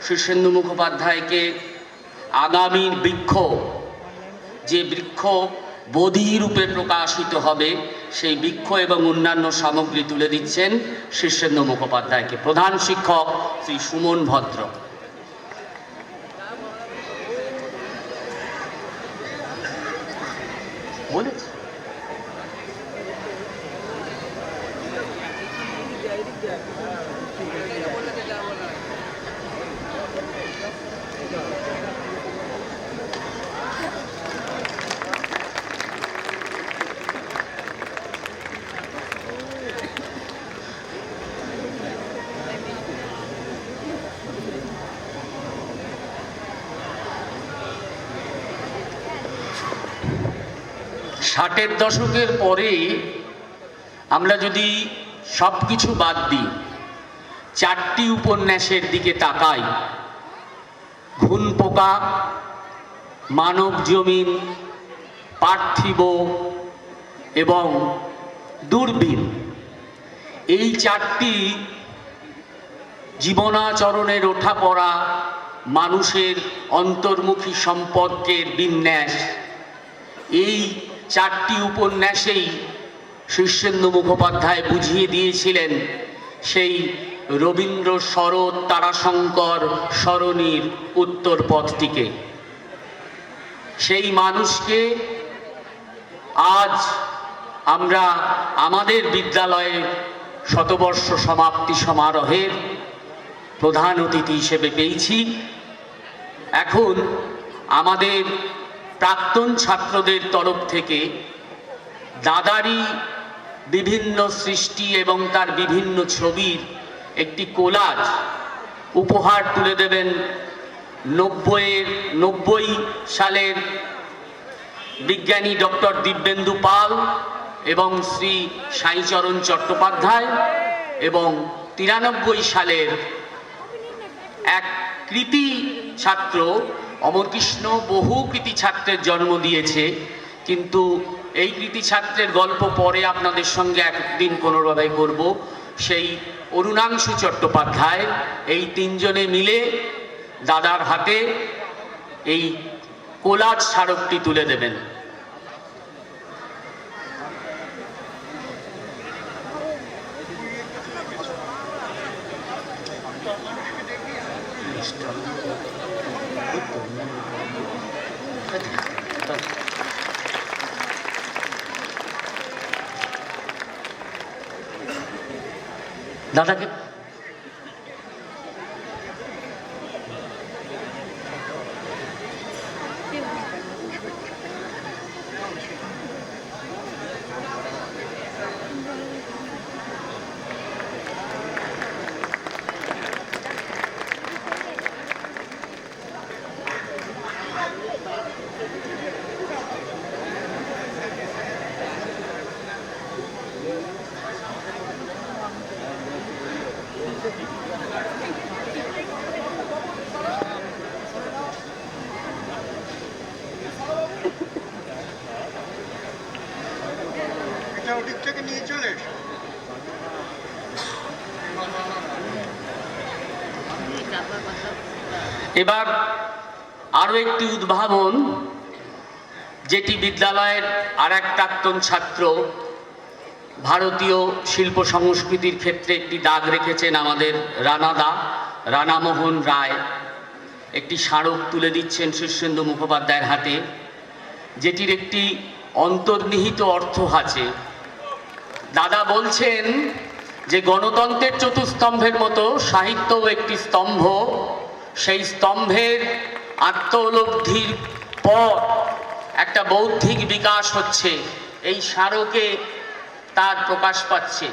শীর্ষেন্দু মুখোপাধ্যায়কে আগামীর বৃক্ষ, যে বৃক্ষ বোধি রূপে প্রকাশিত হবে, সেই বৃক্ষ এবং অন্যান্য সামগ্রী তুলে দিচ্ছেন শীর্ষেন্দু মুখোপাধ্যায়কে। প্রধান শিক্ষক শ্রী সুমন ভদ্র। বলেছে ষাটের দশকের পরে আমরা যদি সব কিছু বাদ দিই, চারটি উপন্যাসের দিকে তাকাই, ঘুণ পোকা, মানব জমিন, পার্থিব এবং দূরবীন, এই চারটি জীবনাচরণের ওঠা পড়া, মানুষের অন্তর্মুখী সম্পর্কের বিন্যাস, এই চারটি উপন্যাসেই শীর্ষেন্দু মুখোপাধ্যায় বুঝিয়ে দিয়েছিলেন সেই রবীন্দ্র শরৎ তারাশঙ্কর সরণির উত্তর পথটিকে। সেই মানুষকে আজ আমরা আমাদের বিদ্যালয়ের শতবর্ষ সমাপ্তি সমারোহের প্রধান অতিথি হিসেবে পেয়েছি। এখন আমাদের প্রাক্তন ছাত্রদের তরফ থেকে দাদারই বিভিন্ন সৃষ্টি এবং তার বিভিন্ন ছবির একটি কোলাজ উপহার তুলে দেবেন 90 সালের বিজ্ঞানী ডক্টর দিব্যেন্দু পাল এবং শ্রী সাইচরণ চট্টোপাধ্যায়, এবং 93 সালের এক কৃতি ছাত্র অমরকৃষ্ণ। বহু কৃতি ছাত্রের জন্ম দিয়েছে, কিন্তু এই কৃতি ছাত্রের গল্প পরে আপনাদের সঙ্গে একদিন কোনোভাবে করব। সেই অরুণাংশু চট্টোপাধ্যায়, এই তিনজনে মিলে দাদার হাতে এই কোলাজ স্মারকটি তুলে দেবেন। দাদাকে এটা ওদিক থেকে নিয়ে চলে এসো। এবার আরো একটি উদ্ভাবন, যেটি বিদ্যালয়ের আর এক প্রাক্তন ছাত্র ভারতীয় শিল্প সংস্কৃতির ক্ষেত্রে একটি দাগ রেখেছেন আমাদের রানামোহন রায়, একটি স্মারক তুলে দিচ্ছেন শীর্ষেন্দু মুখোপাধ্যায়ের হাতে, যেটির একটি অন্তর্নিহিত অর্থ আছে। দাদা বলছেন যে গণতন্ত্রের চতুস্তম্ভের মতো সাহিত্যও একটি স্তম্ভ, সেই স্তম্ভের আত্মোপলব্ধির পর একটা বৌদ্ধিক বিকাশ হচ্ছে, এই স্মারকে তার প্রকাশ পাচ্ছে।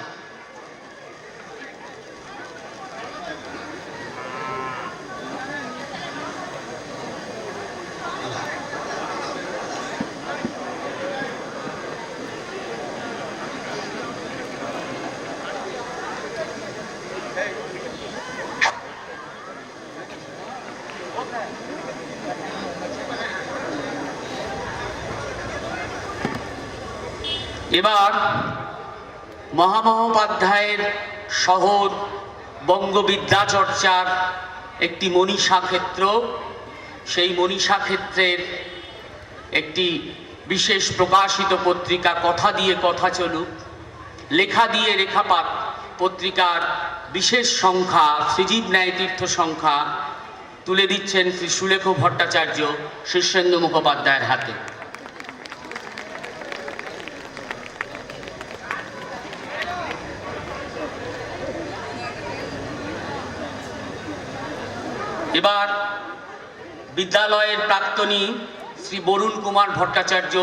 এবার মহামহোপাধ্যায়ের শহর বঙ্গবিদ্যাচর্চার একটি মনীষা ক্ষেত্র, সেই মনীষা ক্ষেত্রের একটি বিশেষ প্রকাশিত পত্রিকা কথা দিয়ে কথা চলুক, লেখা দিয়ে রেখাপাত পত্রিকার বিশেষ সংখ্যা শ্রীজীব ন্যায়তীর্থ সংখ্যা তুলে দিচ্ছেন শ্রী সুলেখ ভট্টাচার্য শীর্ষেন্দু মুখোপাধ্যায়ের হাতে। এবার বিদ্যালয়ের প্রাক্তনী শ্রী বরুণ কুমার ভট্টাচার্য,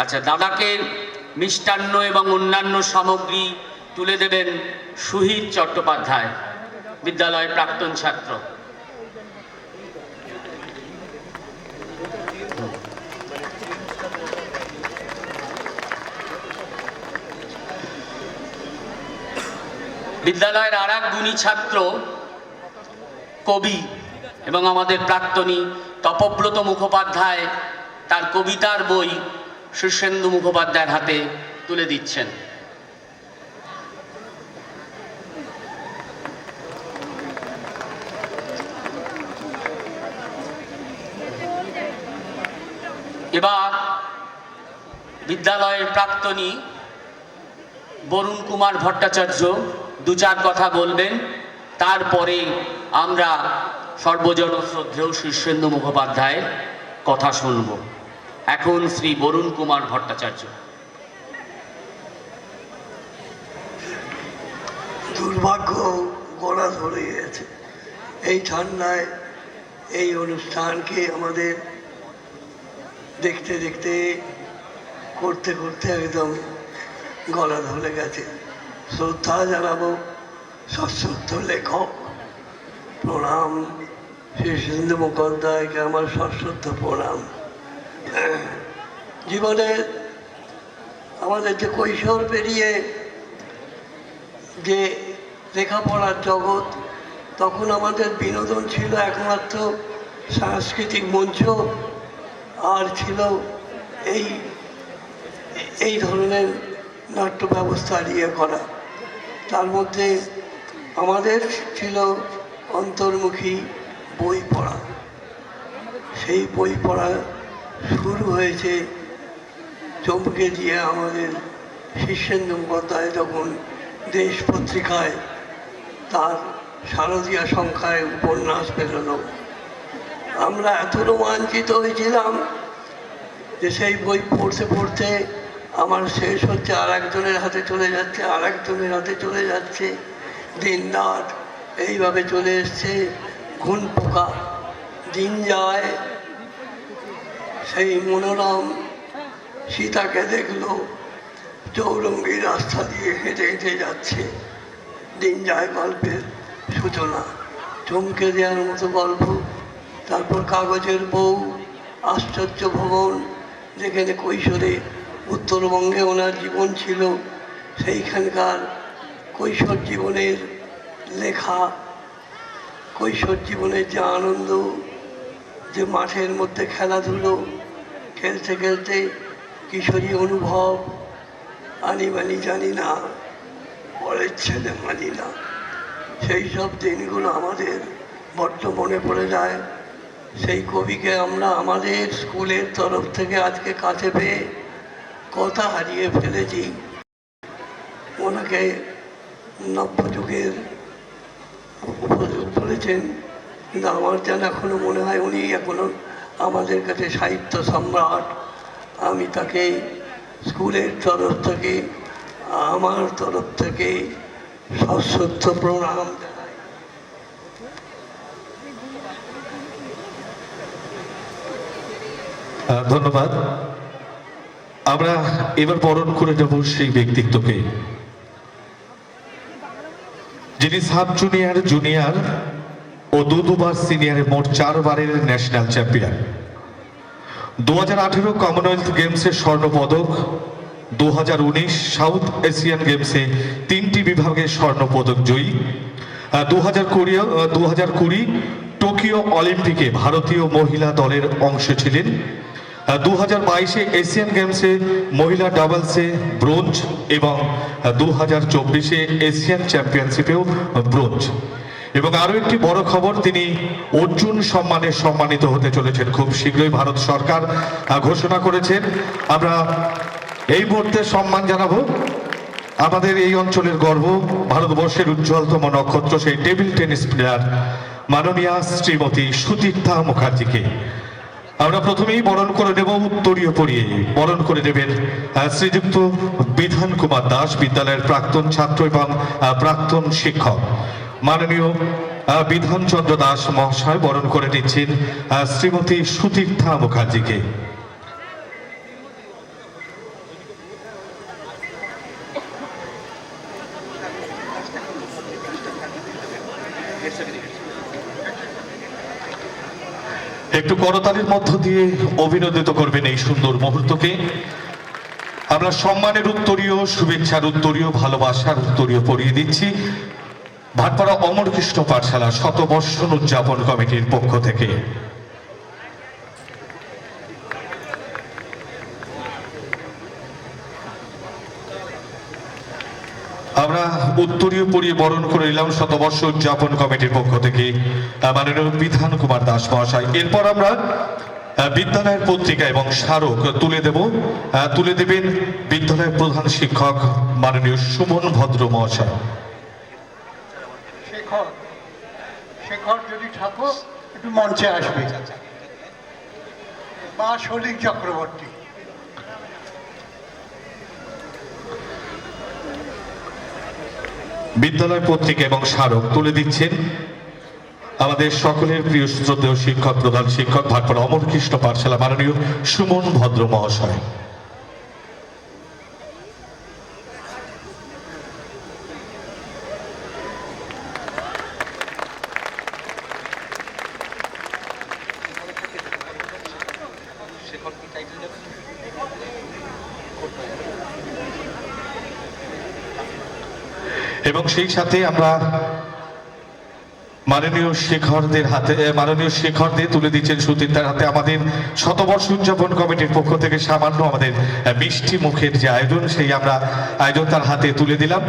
আচ্ছা, দাদাকে মিষ্টান্ন এবং অন্যান্য সামগ্রী তুলে দেবেন সুহিত চট্টোপাধ্যায়, বিদ্যালয়ের প্রাক্তন ছাত্র। বিদ্যালয়ের আর এক গুণী ছাত্র কবি এবং আমাদের প্রাক্তনী তপব্রত মুখোপাধ্যায় তার কবিতার বই শীর্ষেন্দু মুখোপাধ্যায়ের হাতে তুলে দিচ্ছেন। এবার বিদ্যালয়ের প্রাক্তনী বরুণ কুমার ভট্টাচার্য দু চার কথা বলবেন, তারপরে আমরা সর্বজন শ্রদ্ধেয় শীর্ষেন্দু মুখোপাধ্যায়ের কথা শুনব। এখন শ্রী বরুণ কুমার ভট্টাচার্য। দুর্ভাগ্য গলা ধরে গেছে। এই ঠান্ডায় এই অনুষ্ঠানকে আমাদের দেখতে দেখতে করতে করতে একদম গলা ধরে গেছে। শ্রদ্ধা জানাবো সশ্রদ্ধ লেখক, প্রণাম শীর্ষেন্দু মুখোপাধ্যায়কে আমার সশ্রদ্ধ প্রণাম। জীবনের আমাদের যে কৈশোর পেরিয়ে যে লেখাপড়ার জগৎ, তখন আমাদের বিনোদন ছিল একমাত্র সাংস্কৃতিক মঞ্চ, আর ছিল এই ধরনের নাট্য ব্যবস্থা ইয়ে করা। তার মধ্যে আমাদের ছিল অন্তর্মুখী বই পড়া। সেই বই পড়া শুরু হয়েছে চমকে দিয়ে আমাদের শীর্ষেন্দু মুখোপাধ্যায় যখন দেশ পত্রিকায় তার শারদীয়া সংখ্যায় উপন্যাস বেরোলো। আমরা এত রোমাঞ্চিত হয়েছিলাম যে সেই বই পড়তে পড়তে আমার শেষ হচ্ছে, আর একজনের হাতে চলে যাচ্ছে, আর একজনের হাতে চলে যাচ্ছে, দিন রাত এইভাবে চলে এসছে। ঘুন পোকা দিন যায়, সেই মনোরম সীতাকে দেখলো চৌরঙ্গি রাস্তা দিয়ে হেঁটে হেঁটে যাচ্ছে। দিন যায় গল্পের সূচনা, চমকে দেওয়ার মতো গল্প। তারপর কাগজের বউ, আশ্চর্য ভবন, যেখানে কৈশোরে উত্তরবঙ্গে ওনার জীবন ছিল, সেইখানকার কৈশোর জীবনের লেখা, কৈশোর জীবনের যে আনন্দ, যে মাঠের মধ্যে খেলাধুলো, খেলতে খেলতে কিশোরী অনুভব, আনি বানি জানি না, পরের ছেলে মানি না, সেই সব দিনগুলো আমাদের বড্ড মনে পড়ে যায়। সেই কবিকে আমরা আমাদের স্কুলের তরফ থেকে আজকে কাছে পেয়ে কথা হারিয়ে ফেলেছি। ওনাকে নব্যযুগের উপযুগ বলেছেন, কিন্তু আমার যেন এখনো মনে হয় উনি এখনো আমাদের কাছে সাহিত্য সম্রাট। আমি তাকে স্কুলের তরফ থেকে, আমার তরফ থেকে সশ্রদ্ধ প্রণাম জানাই। ধন্যবাদ। আমরা এবার বরণ করে নেব সেই ব্যক্তিত্বকে যিনি সাব জুনিয়র, জুনিয়র ও দুবার সিনিয়রে মোট 4 বারের ন্যাশনাল চ্যাম্পিয়ন। 2018 কমনওয়েলথ গেমসে স্বর্ণ পদক, 2019 সাউথ এশিয়ান গেমসে 3টি বিভাগে স্বর্ণ পদক জয়ী, 2020 টোকিও অলিম্পিকে ভারতীয় মহিলা দলের অংশ ছিলেন, 2022 এশিয়ান গেমসে মহিলা ডাবলসে ব্রোঞ্জ এবং 2024 এশিয়ান চ্যাম্পিয়নশিপেও ব্রোঞ্জ। এবং আরও একটি বড় খবর, তিনি অর্জুন সম্মানে সম্মানিত হতে চলেছেন। খুব শীঘ্রই ভারত সরকার ঘোষণা করেছেন। আমরা এই মুহূর্তে সম্মান জানাবো আমাদের এই অঞ্চলের গর্ব, ভারতবর্ষের উজ্জ্বলতম নক্ষত্র, সেই টেবিল টেনিস প্লেয়ার মাননীয়া শ্রীমতী সুতীর্থা মুখার্জিকে। আমরা প্রথমেই বরণ করে নেব, উত্তরীয় পরিয়ে বরণ করে নেবেন শ্রীযুক্ত বিধান কুমার দাস, বিদ্যালয়ের প্রাক্তন ছাত্র এবং প্রাক্তন শিক্ষক। মাননীয় বিধানচন্দ্র দাস মহাশয় বরণ করে নিচ্ছেন শ্রীমতী সুতীর্থা মুখার্জিকে। একটু করতালির মধ্য দিয়ে অভিনন্দিত করবেন এই সুন্দর মুহূর্তকে। আমরা সম্মানের উত্তরীয়, শুভেচ্ছার উত্তরীয়, ভালোবাসার উত্তরীয় পরিয়ে দিচ্ছি ভাটপাড়া অমর কৃষ্ণ পাঠশালা শতবর্ষণ উদযাপন কমিটির পক্ষ থেকে। আমরা উত্তরীয় পরিয়ে বরণ করে নিলাম শতবর্ষ উদযাপন কমিটির পক্ষ থেকে মাননীয় বিধান কুমার দাস মহাশয়। এরপর আমরা বিদ্যালয়ের পত্রিকা এবং স্মারক তুলে দেবেন বিদ্যালয়ের প্রধান শিক্ষক মাননীয় সুমন ভদ্র মহাশয়। শেখর যদি থাকো একটু মঞ্চে আসবে। বা সলিল চক্রবর্তী। বিদ্যালয় পত্রিকা এবং স্মারক তুলে দিচ্ছেন আমাদের সকলের প্রিয় শ্রদ্ধেয় শিক্ষক, প্রধান শিক্ষক, ভাটপাড়া অমরকৃষ্ণ পাঠশালা মাননীয় সুমন ভদ্র মহাশয়। এবং সেই সাথে আমরা মাননীয় শেখরদের তুলে দিচ্ছেন সুতীর্থার হাতে আমাদের শতবর্ষ উদযাপন কমিটির পক্ষ থেকে সামান্য আমাদের মিষ্টি মুখের যে আয়োজন, সেই আমরা আয়োজন তার হাতে তুলে দিলাম।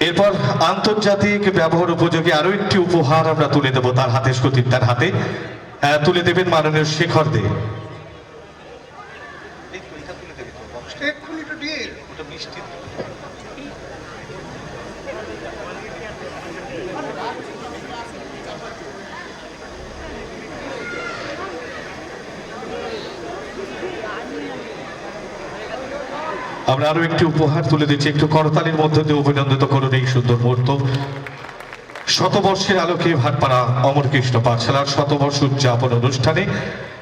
এরপর আন্তর্জাতিক ব্যবহার উপযোগী আরো একটি উপহার আমরা তুলে দেব তার হাতে, সুতীর্থার হাতে তুলে দেবেন মাননীয় শেখরদের। আমরা আরো একটি উপহার তুলে দিচ্ছি, একটু করতালির মধ্যে দিয়ে অভিনন্দিত করুন এই সুন্দর মুহূর্ত। শতবর্ষের আলোকে ভাটপাড়া অমরকৃষ্ণ পাঠশালার শতবর্ষ উদযাপন অনুষ্ঠানে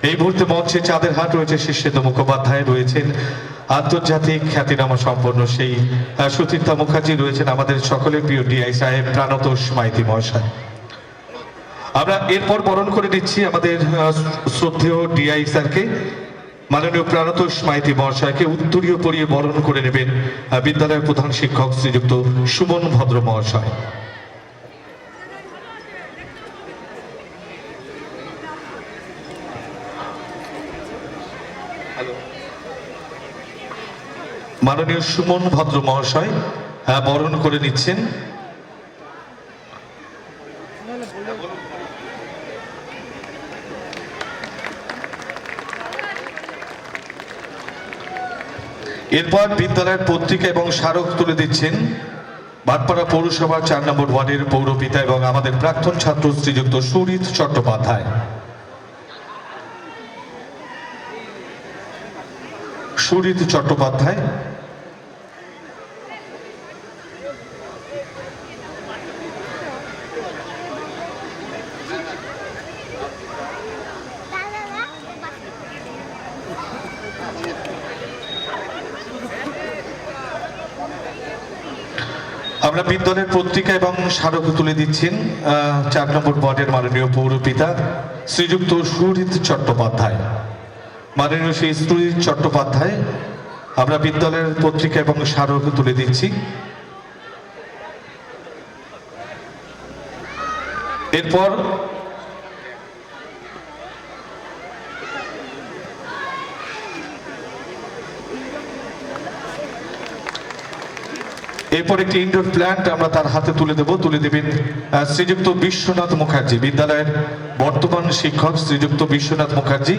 এই মুহূর্তে মঞ্চে চাঁদের হাট রয়েছে শীর্ষেন্দু মুখোপাধ্যায়, রয়েছেন আন্তর্জাতিক খ্যাতিনামা সম্পন্ন সেই সুতীর্থা মুখার্জি, রয়েছেন আমাদের সকলের প্রিয় ডিআই সাহেব প্রাণতোষ মাইতি মহাশয়। আমরা এরপর বরণ করে নিচ্ছি আমাদের শ্রদ্ধেয় ডিআই স্যারকে, মাননীয় প্রাণতোষ মাইতি মহাশয়কে উত্তরীয় পরিয়ে বরণ করে নেবেন বিদ্যালয়ের প্রধান শিক্ষক শ্রীযুক্ত সুমন ভদ্র মহাশয়। মাননীয় সুমন ভদ্র মহাশয় বরণ করে নিচ্ছেন। এরপর বিদ্যালয়ের পত্রিকা এবং স্মারক তুলে দিচ্ছেন ভাটপাড়া পৌরসভা 4 নম্বর ওয়ার্ডের পৌরপিতা এবং আমাদের প্রাক্তন ছাত্র শ্রীযুক্ত সুরিত চট্টোপাধ্যায়। সুরিত চট্টোপাধ্যায় আমরা বিদ্যালয়ের পত্রিকা এবং স্মারক তুলে দিচ্ছেন 4 নম্বর ওয়ার্ডের মাননীয় পৌরপিতা শ্রীযুক্ত সুরিত চট্টোপাধ্যায়। মাননীয় শ্রী সুরিত চট্টোপাধ্যায় আমরা বিদ্যালয়ের পত্রিকা এবং স্মারক তুলে দিচ্ছি। এরপর একটি ইনডোর প্ল্যান্ট আমরা তার হাতে তুলে দেবেন শ্রীযুক্ত বিশ্বনাথ মুখার্জি, বিদ্যালয়ের বর্তমান শিক্ষক শ্রীযুক্ত বিশ্বনাথ মুখার্জি।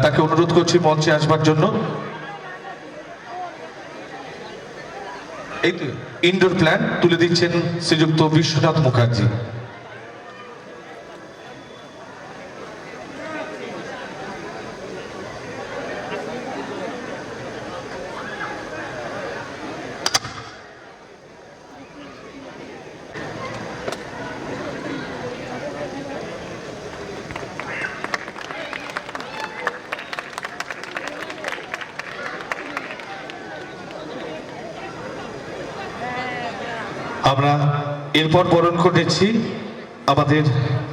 তাকে অনুরোধ করছি মঞ্চে আসবার জন্য। এই ইনডোর প্ল্যান্ট তুলে দিচ্ছেন শ্রীযুক্ত বিশ্বনাথ মুখার্জি। আমরা এরপর বরণ করেছি আমাদের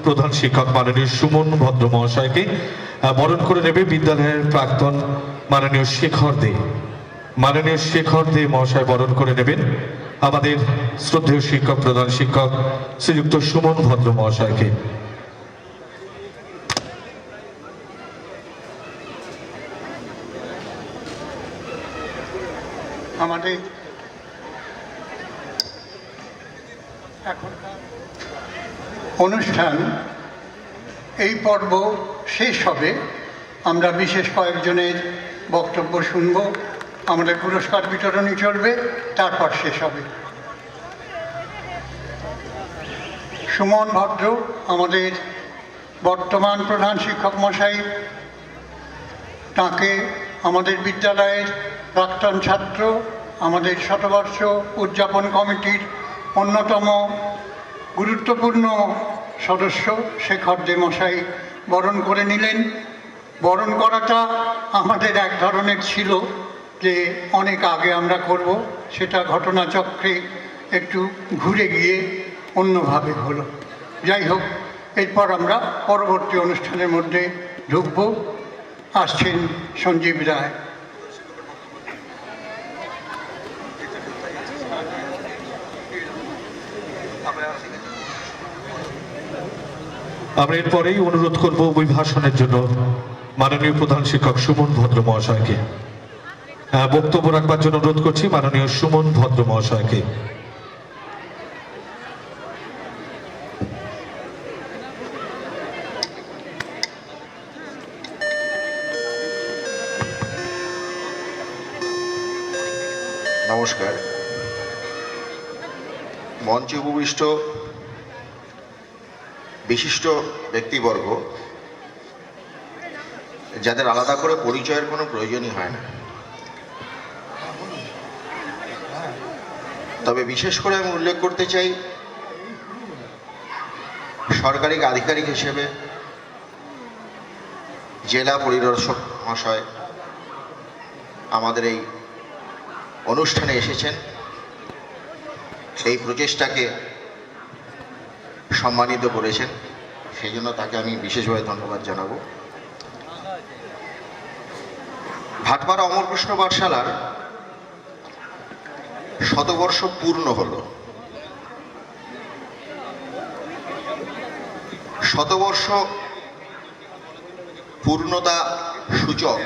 প্রধান শিক্ষক মাননীয় সুমন ভদ্র মহাশয়কে। বরণ করে নেবে বিদ্যালয়ের প্রাক্তন মাননীয় শেখর দে। মাননীয় শেখর দে মহাশয় বরণ করে নেবেন আমাদের শ্রদ্ধেয় শিক্ষক, প্রধান শিক্ষক শ্রীযুক্ত সুমন ভদ্র মহাশয়কে। আমাদের এখনকার অনুষ্ঠান এই পর্ব শেষ হবে, আমরা বিশেষ কয়েকজনের বক্তব্য শুনব, আমাদের পুরস্কার বিতরণী চলবে, তারপর শেষ হবে। সুমন ভদ্র আমাদের বর্তমান প্রধান শিক্ষক মশাই তাকে আমাদের বিদ্যালয়ের প্রাক্তন ছাত্র, আমাদের শতবর্ষ উদযাপন কমিটির অন্যতম গুরুত্বপূর্ণ সদস্য শেখর দে মশাই বরণ করে নিলেন। বরণ করাটা আমাদের এক ধরনের ছিল যে অনেক আগে আমরা করব, সেটা ঘটনাচক্রে একটু ঘুরে গিয়ে অন্যভাবে হলো। যাই হোক, এরপর আমরা পরবর্তী অনুষ্ঠানের মধ্যে ঢুকব। আসছেন সঞ্জীব রায়। আমরা এরপরেই অনুরোধ করব অভিভাষণের জন্য মাননীয় প্রধান শিক্ষক সুমন ভদ্র মহাশয়কে। বক্তব্য রাখবার জন্য অনুরোধ করছি মাননীয় সুমন ভদ্র মহাশয়কে। নমস্কার। মঞ্চে উপবিষ্ট বিশিষ্ট ব্যক্তিবর্গ, যাদের আলাদা করে পরিচয়ের কোনো প্রয়োজনই হয় না, তবে বিশেষ করে আমি উল্লেখ করতে চাই সরকারি আধিকারিক হিসেবে জেলা পরিদর্শক মহাশয় আমাদের এই অনুষ্ঠানে এসেছেন, এই প্রচেষ্টাকে সম্মানিত করেছেন, সেই জন্য তাকে আমি বিশেষভাবে ধন্যবাদ জানাবো। ভাটপাড়া অমরকৃষ্ণ পাঠশালার শতবর্ষ পূর্ণ হলো। শতবর্ষ পূর্ণতা সূচক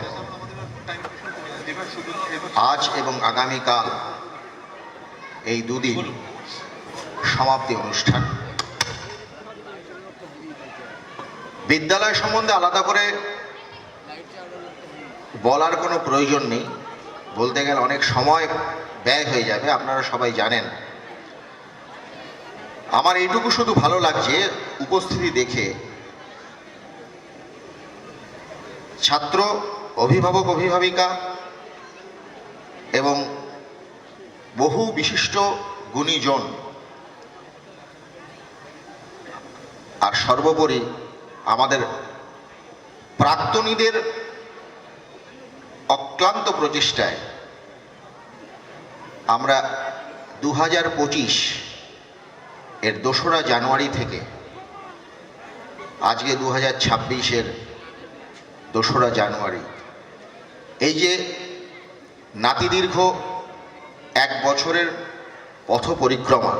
আজ এবং আগামীকাল এই দুদিন সমাপ্তি অনুষ্ঠান। বিদ্যালয় সম্বন্ধে আলাদা করে বলার কোনো প্রয়োজন নেই, বলতে গেলে অনেক সময় ব্যয় হয়ে যাবে, আপনারা সবাই জানেন। আমার এইটুকু শুধু ভালো লাগছে উপস্থিতি দেখে, ছাত্র, অভিভাবক, অভিভাবিকা এবং বহু বিশিষ্ট গুণীজন, আর সর্বোপরি আমাদের প্রাক্তনীদের অক্লান্ত প্রচেষ্টায় আমরা 2025 এর 2রা জানুয়ারি থেকে আজকে 2026-এর 2রা জানুয়ারি, এই যে নাতিদীর্ঘ 1 বছরের পথ পরিক্রমা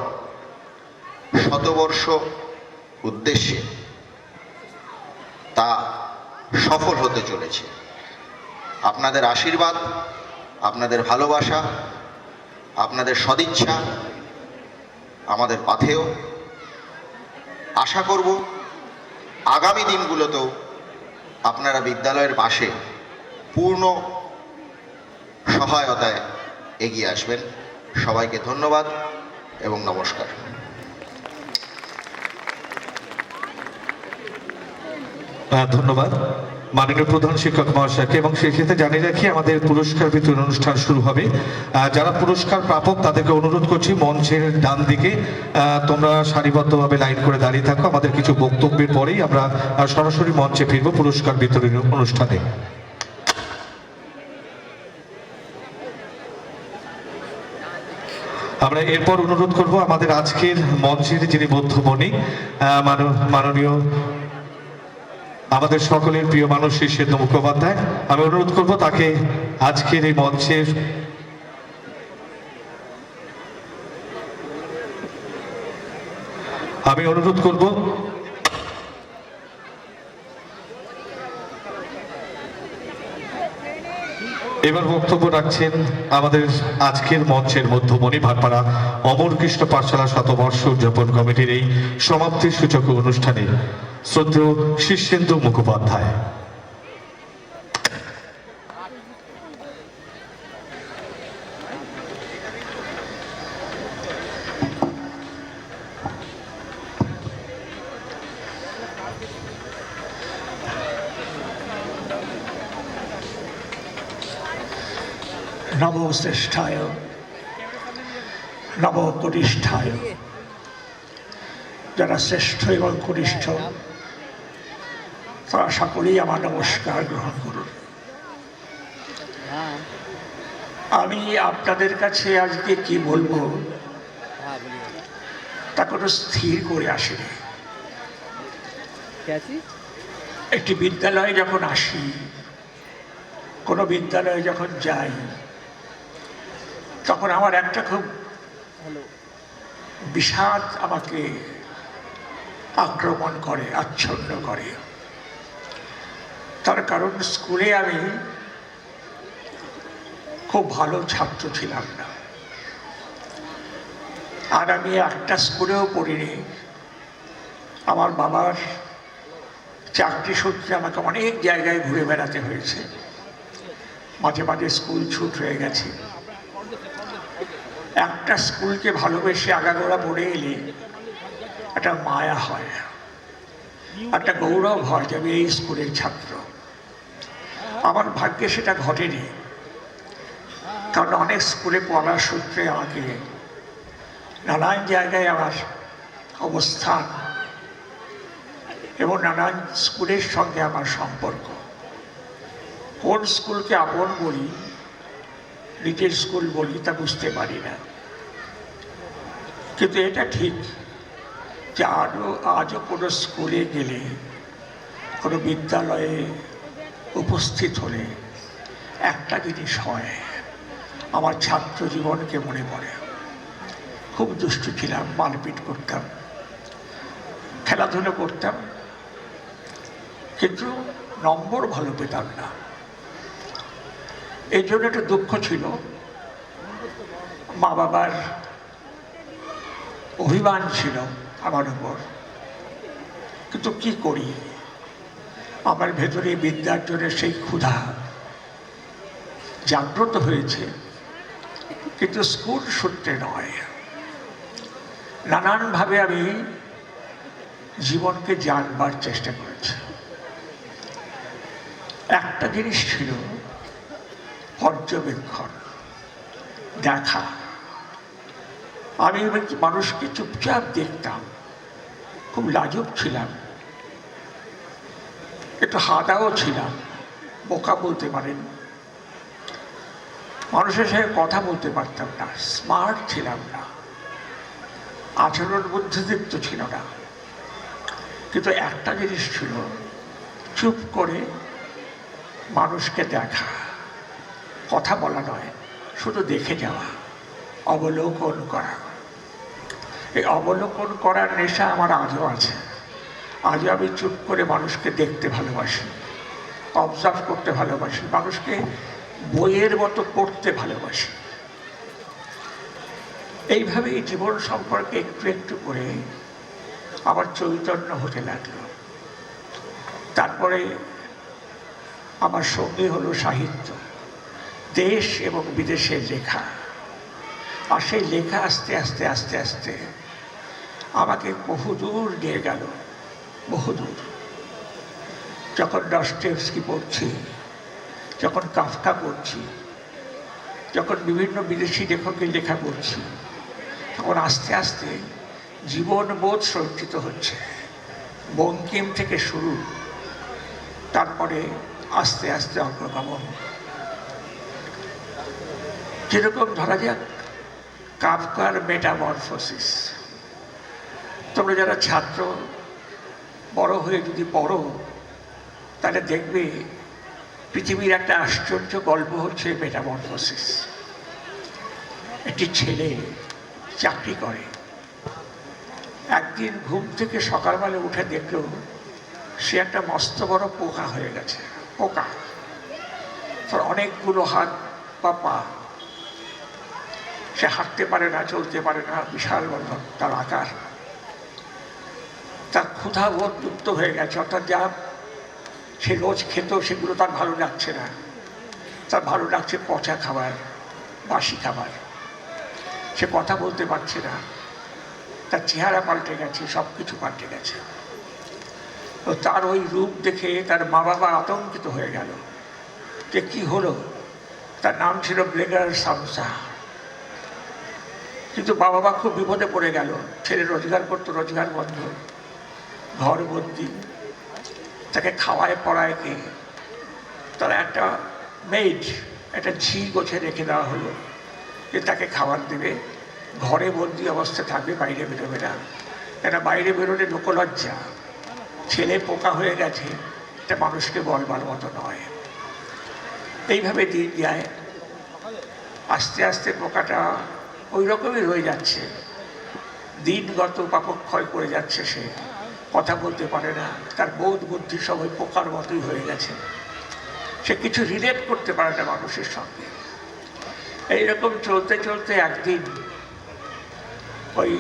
শতবর্ষ উদ্দেশ্যে, তা সফল হতে চলেছে। আপনাদের আশীর্বাদ, আপনাদের ভালোবাসা, আপনাদের সদিচ্ছা আমাদের পাথেয়। আশা করব আগামী দিনগুলোতেও আপনারা বিদ্যালয়ের পাশে পূর্ণ সহায়তায় এগিয়ে আসবেন। সবাইকে ধন্যবাদ এবং নমস্কার। ধন্যবাদ মাননীয় প্রধান শিক্ষক মহাশয়কে। এবং সেই ক্ষেত্রে জানিয়ে রাখি আমাদের পুরস্কার বিতরণ অনুষ্ঠান শুরু হবে। যারা পুরস্কার প্রাপক তাদেরকে অনুরোধ করছি মঞ্চের ডান দিকে তোমরা সারিবদ্ধভাবে লাইন করে দাঁড়িয়ে থাকো। আমাদের কিছু বক্তব্যের পরেই আমরা সরাসরি মঞ্চে ফিরব পুরস্কার বিতরণ অনুষ্ঠানে। আমরা এরপর অনুরোধ করব আমাদের আজকের মঞ্চের যিনি মধ্যমণি মাননীয় আমাদের সকলের প্রিয় মানুষ শীর্ষেন্দু মুখোপাধ্যায়, আমি অনুরোধ করব তাকে আজকের এই মঞ্চের এবার বক্তব্য রাখছেন আমাদের আজকের মঞ্চের মধ্যমণি ভাটপাড়া অমরকৃষ্ণ পাঠশালা শতবর্ষ উদযাপন কমিটির এই সমাপ্তির সূচক অনুষ্ঠানে শ্রদ্ধেয় শীর্ষেন্দু মুখোপাধ্যায়। নবশ্রেষ্ঠায় নবকনিষ্ঠায়, যারা শ্রেষ্ঠ এবং কনিষ্ঠ তারা সকলেই আমার নমস্কার গ্রহণ করুন। আমি আপনাদের কাছে আজকে কি বলবো তা কোনো স্থির করে আসেনি। একটি বিদ্যালয়ে যখন আসি, কোনো বিদ্যালয়ে যখন যাই, তখন আমার একটা খুব বিষাদ আমাকে আক্রমণ করে, আচ্ছন্ন করে। তার কারণ স্কুলে আমি খুব ভালো ছাত্র ছিলাম না, আর আমি একটা স্কুলেও পড়িনি। আমার বাবার চাকরি সূত্রে আমাকে অনেক জায়গায় ঘুরে বেড়াতে হয়েছে, মাঝে মাঝে স্কুল ছুট হয়ে গেছে। একটা স্কুলকে ভালোবেসে আগাগোড়া পড়ে এলে একটা মায়া হয়, একটা গৌরব হয় যে আমি এই স্কুলের ছাত্র। আমার ভাগ্যে সেটা ঘটেনি, কারণ অনেক স্কুলে পড়ার সূত্রে আমাকে নানান জায়গায় আমার অবস্থান এবং নানান স্কুলের সঙ্গে আমার সম্পর্ক। কোন স্কুলকে আপন বলি, নিজের স্কুল বলি তা বুঝতে পারি না। কিন্তু এটা ঠিক যে আজও কোনো স্কুলে গেলে, কোনো বিদ্যালয়ে উপস্থিত হলে একটা জিনিস হয়, আমার ছাত্র জীবনকে মনে পড়ে। খুব দুষ্টু ছিলাম, মারপিট করতাম, খেলাধুলো করতাম, কিন্তু নম্বর ভালো পেতাম না। এই জন্য একটা দুঃখ ছিল, মা বাবার অভিমান ছিল আমার উপর। কিন্তু কি করি, আমার ভেতরে বিদ্যার জন্য সেই ক্ষুধা জাগ্রত হয়েছে, কিন্তু স্কুল সূত্রে নয়। নানানভাবে আমি জীবনকে জানবার চেষ্টা করেছি। একটা জিনিস ছিল পর্যবেক্ষণ, দেখা। আমি মানুষকে চুপচাপ দেখতাম, খুব লাজুক ছিলাম, একটু হাদাও ছিলাম, বোকা বলতে পারেন। মানুষের সঙ্গে কথা বলতে পারতাম না, স্মার্ট ছিলাম না, আচরণ বুদ্ধিদীপ্ত ছিল না। কিন্তু একটা জিনিস ছিল, চুপ করে মানুষকে দেখা, কথা বলা নয়, শুধু দেখে যাওয়া, অবলোকন করা। এই অবলোকন করার নেশা আমার আজও আছে। আজও আমি চুপ করে মানুষকে দেখতে ভালোবাসি, অবজার্ভ করতে ভালোবাসি, মানুষকে বইয়ের মতো পড়তে ভালোবাসি। এইভাবেই জীবন সম্পর্কে একটু একটু করে আমার চৈতন্য হতে লাগলো। তারপরে আমার সঙ্গে হলো সাহিত্য, দেশ এবং বিদেশের লেখা। আর সেই লেখা আস্তে আস্তে আস্তে আস্তে আমাকে বহুদূর নিয়ে গেল, বহুদূর। যখন ডস্টয়েভস্কি পড়ছি, যখন কাফকা পড়ছি, যখন বিভিন্ন বিদেশি লেখকের লেখা পড়ছি, তখন আস্তে আস্তে জীবনবোধ সঞ্চিত হচ্ছে। বঙ্কিম থেকে শুরু, তারপরে আস্তে আস্তে অগ্রগমন। যেরকম ধরা যাক কাফকার মেটামরফোসিস। তোমরা যারা ছাত্র বড় হয়ে যদি পড়ো, তাহলে দেখবে পৃথিবীর একটা আশ্চর্য গল্প হচ্ছে মেটামরফোসিস। একটি ছেলে চাকরি করে, একদিন ঘুম থেকে সকালবেলা উঠে দেখল সে একটা মস্ত বড় পোকা হয়ে গেছে। পোকা, তার অনেকগুলো হাত বা পা, সে হাঁটতে পারে না, চলতে পারে না, বিশাল বড় তার আকার। তার ক্ষুধা বোধ লুপ্ত হয়ে গেছে, অর্থাৎ যা সে রোজ খেত সেগুলো তার ভালো লাগছে না। তার ভালো লাগছে পচা খাবার, বাসি খাবার। সে কথা বলতে পারছে না, তার চেহারা পাল্টে গেছে, সব কিছু পাল্টে গেছে। তো তার ওই রূপ দেখে তার মা বাবা আতঙ্কিত হয়ে গেল যে কি হলো। তার নাম ছিল ব্লেগার সামসা। কিন্তু বাবা মা খুব বিপদে পড়ে গেল, ছেলে রোজগার করতো, রোজগার বন্ধ, ঘর বন্দি, তাকে খাওয়ায় পড়ায় কে? তারা একটা মেড, একটা ঝি গোছে রেখে দেওয়া হলো যে তাকে খাবার দেবে, ঘরে বন্দি অবস্থা থাকবে, বাইরে বেরোবে না। এটা বাইরে বেরোলে লোকলজ্জা, ছেলে পোকা হয়ে গেছে, এটা মানুষকে বলবার মতো নয়। এইভাবে দিন যায়, আস্তে আস্তে পোকাটা ওই রকমই রয়ে যাচ্ছে, দিনগত পাপক্ষয় করে যাচ্ছে। সে কথা বলতে পারে না, তার বোধ বুদ্ধি সব ওই পোকার মতোই হয়ে গেছে, সে কিছু রিলেট করতে পারে না মানুষের সঙ্গে। এইরকম চলতে চলতে একদিন ওই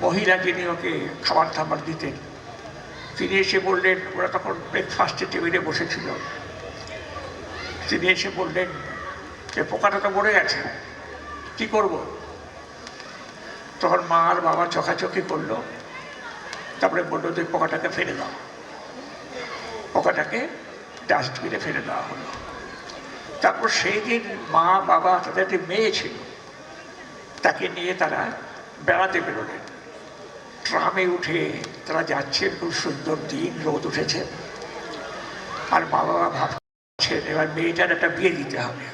মহিলা যিনি ওকে খাবার টাবার দিতেন, তিনি এসে বললেন, ওরা তখন ব্রেকফাস্টের টেবিলে বসেছিল, তিনি এসে বললেন যে পোকাটা তো মরে গেছে, কি করব? তখন মা আর বাবা চোখাচোখি করলো, তারপরে বললো যে পোকাটাকে ফেলে দাও। পোকাটাকে ডাস্টবিনে ফেলে দেওয়া হলো। তারপর সেই দিন মা বাবা, তাদের একটি মেয়ে ছিল, তাকে নিয়ে তারা বেড়াতে বেরোলেন। ট্রামে উঠে তারা যাচ্ছেন, খুব সুন্দর দিন, রোদ উঠেছে, আর মা বাবা ভাবছেন এবার মেয়েটার একটা বিয়ে দিতে হবে।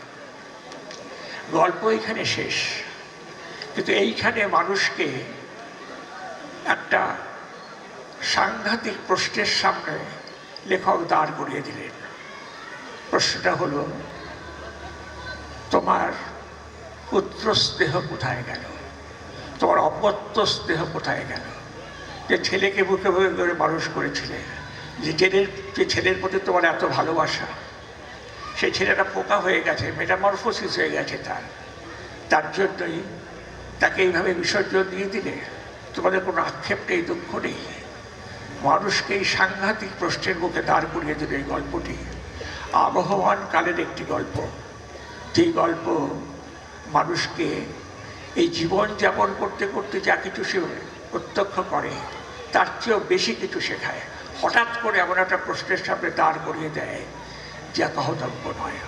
গল্প এখানে শেষ, কিন্তু এইখানে মানুষকে একটা সাংঘাতিক প্রশ্নের সামনে লেখক দাঁড় করিয়ে দিলেন। প্রশ্নটা হলো, তোমার পুত্র স্নেহ কোথায় গেল? তোমার অপত্য স্নেহ কোথায় গেল? যে ছেলেকে বুকে বুকে করে মানুষ করেছিলে, যে ছেলের প্রতি তোমার এত ভালোবাসা, সেই ছেলেটা পোকা হয়ে গেছে, মেটামরফোসিস হয়ে গেছে তার জন্যই তাকে এইভাবে বিসর্জন দিয়ে দিলে। তোমাদের কোনো আক্ষেপ নেই, দুঃখ নেই। মানুষকে এই সাংঘাতিক প্রশ্নের মুখে দাঁড় করিয়ে দিল এই গল্পটি। আবহমান কালের একটি গল্প, যেই গল্প মানুষকে এই জীবন যাপন করতে করতে যা কিছু সে প্রত্যক্ষ করে, তার চেয়েও বেশি কিছু শেখায়। হঠাৎ করে এমন একটা প্রশ্নের সামনে দাঁড় করিয়ে দেয় যা কহতব্য নয়।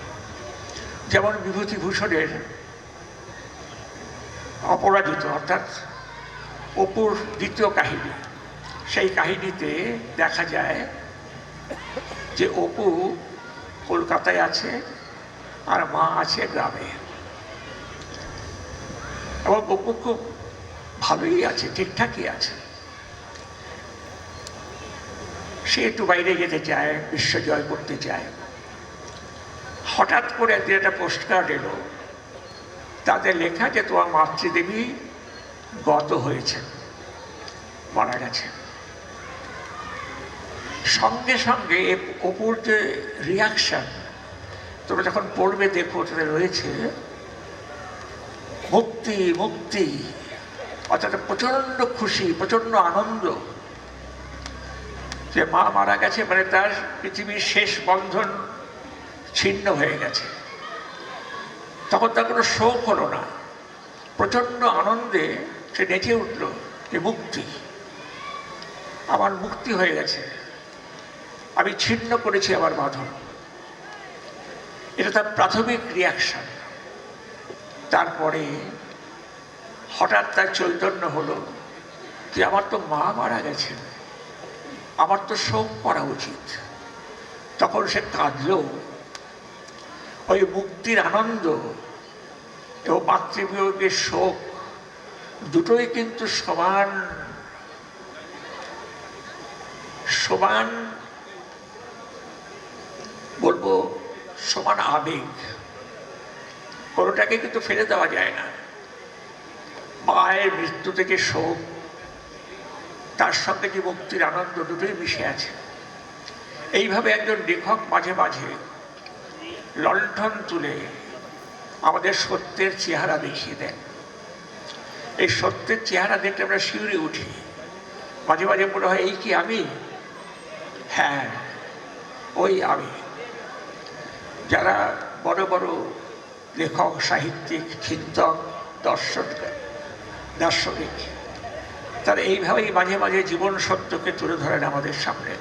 যেমন বিভূতিভূষণের অপরাজিত, অর্থাৎ অপুর দ্বিতীয় কাহিনী, সেই কাহিনীতে দেখা যায় যে অপু কলকাতায় আছে আর মা আছে গ্রামে, এবং অপু খুব ভালোই আছে, ঠিকঠাকই আছে। সে একটু বাইরে যেতে চায়, বিশ্ব জয় করতে চায়। হঠাৎ করে একদিন একটা পোস্টকার্ড এলো, তাদের লেখা যে তোমার মাতৃদেবী গত হয়েছে, মারা গেছে। সঙ্গে সঙ্গে অপুর যে রিয়াকশন, তোমরা যখন পড়বে দেখো, তাদের রয়েছে মুক্তি মুক্তি, অর্থাৎ প্রচণ্ড খুশি, প্রচণ্ড আনন্দ যে মা মারা গেছে, মানে তার পৃথিবীর শেষ বন্ধন ছিন্ন হয়ে গেছে। তখন তার কোনো শোক হলো না, প্রচণ্ড আনন্দে সে নেচে উঠল যে মুক্তি, আমার মুক্তি হয়ে গেছে, আমি ছিন্ন করেছি আমার বাঁধন। এটা তার প্রাথমিক রিয়াকশন। তারপরে হঠাৎ তার চৈতন্য হলো যে আমার তো মা মারা গেছেন, আমার তো শোক করা উচিত। তখন সে কাঁদল। ওই মুক্তির আনন্দ এবং মাতৃবিয়োগের শোক দুটোই কিন্তু সমান সমান বলবো সমান আবেগ, কোনোটাকে কিন্তু ফেলে দেওয়া যায় না। মায়ের মৃত্যু থেকে শোক, তার সঙ্গে যে মুক্তির আনন্দ, দুটোই মিশে আছে। এইভাবে একজন লেখক মাঝে মাঝে লণ্ঠন তুলে আমাদের সত্যের চেহারা দেখিয়ে দেন। এই সত্যের চেহারা দেখলে আমরা শিউরে উঠি, মাঝে মাঝে মনে হয় এই কি আমি? হ্যাঁ, ওই আমি। যারা বড় বড় লেখক, সাহিত্যিক, চিন্তক, দার্শনিক, তারা এইভাবেই মাঝে মাঝে জীবন সত্যকে তুলে ধরেন আমাদের সামনে।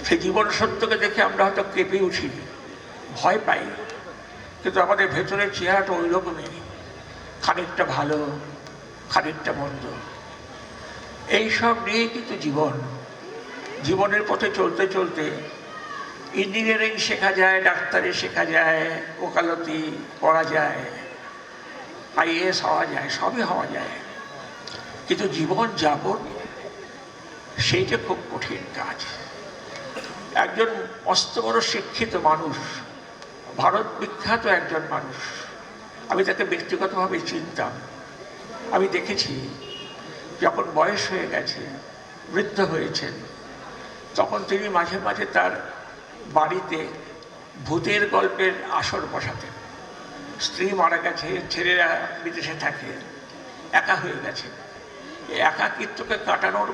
সেই জীবন সত্যকে দেখে আমরা হয়তো কেঁপে উঠি, ভয় পাই, কিন্তু আমাদের ভেতরের চেহারাটা ওই রকমই, খানিকটা ভালো খানিকটা মন্দ। এইসব নিয়েই কিন্তু জীবনের পথে চলতে চলতে ইঞ্জিনিয়ারিং শেখা যায়, ডাক্তারি শেখা যায়, ওকালতি করা যায়, IAS হওয়া যায়, সবই হওয়া যায়, কিন্তু জীবন যাপন সেইটা খুব কঠিন কাজ। একজন মস্ত বড় শিক্ষিত মানুষ, ভারত বিখ্যাত একজন মানুষ, আমি তাকে ব্যক্তিগতভাবে চিনতাম। আমি দেখেছি যখন বয়স হয়ে গেছে, বৃদ্ধ হয়েছেন, তখন তিনি মাঝে মাঝে তার বাড়িতে ভূতের গল্পের আসর বসাতেন। স্ত্রী মারা গেছে, ছেলেরা বিদেশে থাকে, একা হয়ে গেছে। এই একাকিত্বকে কাটানোর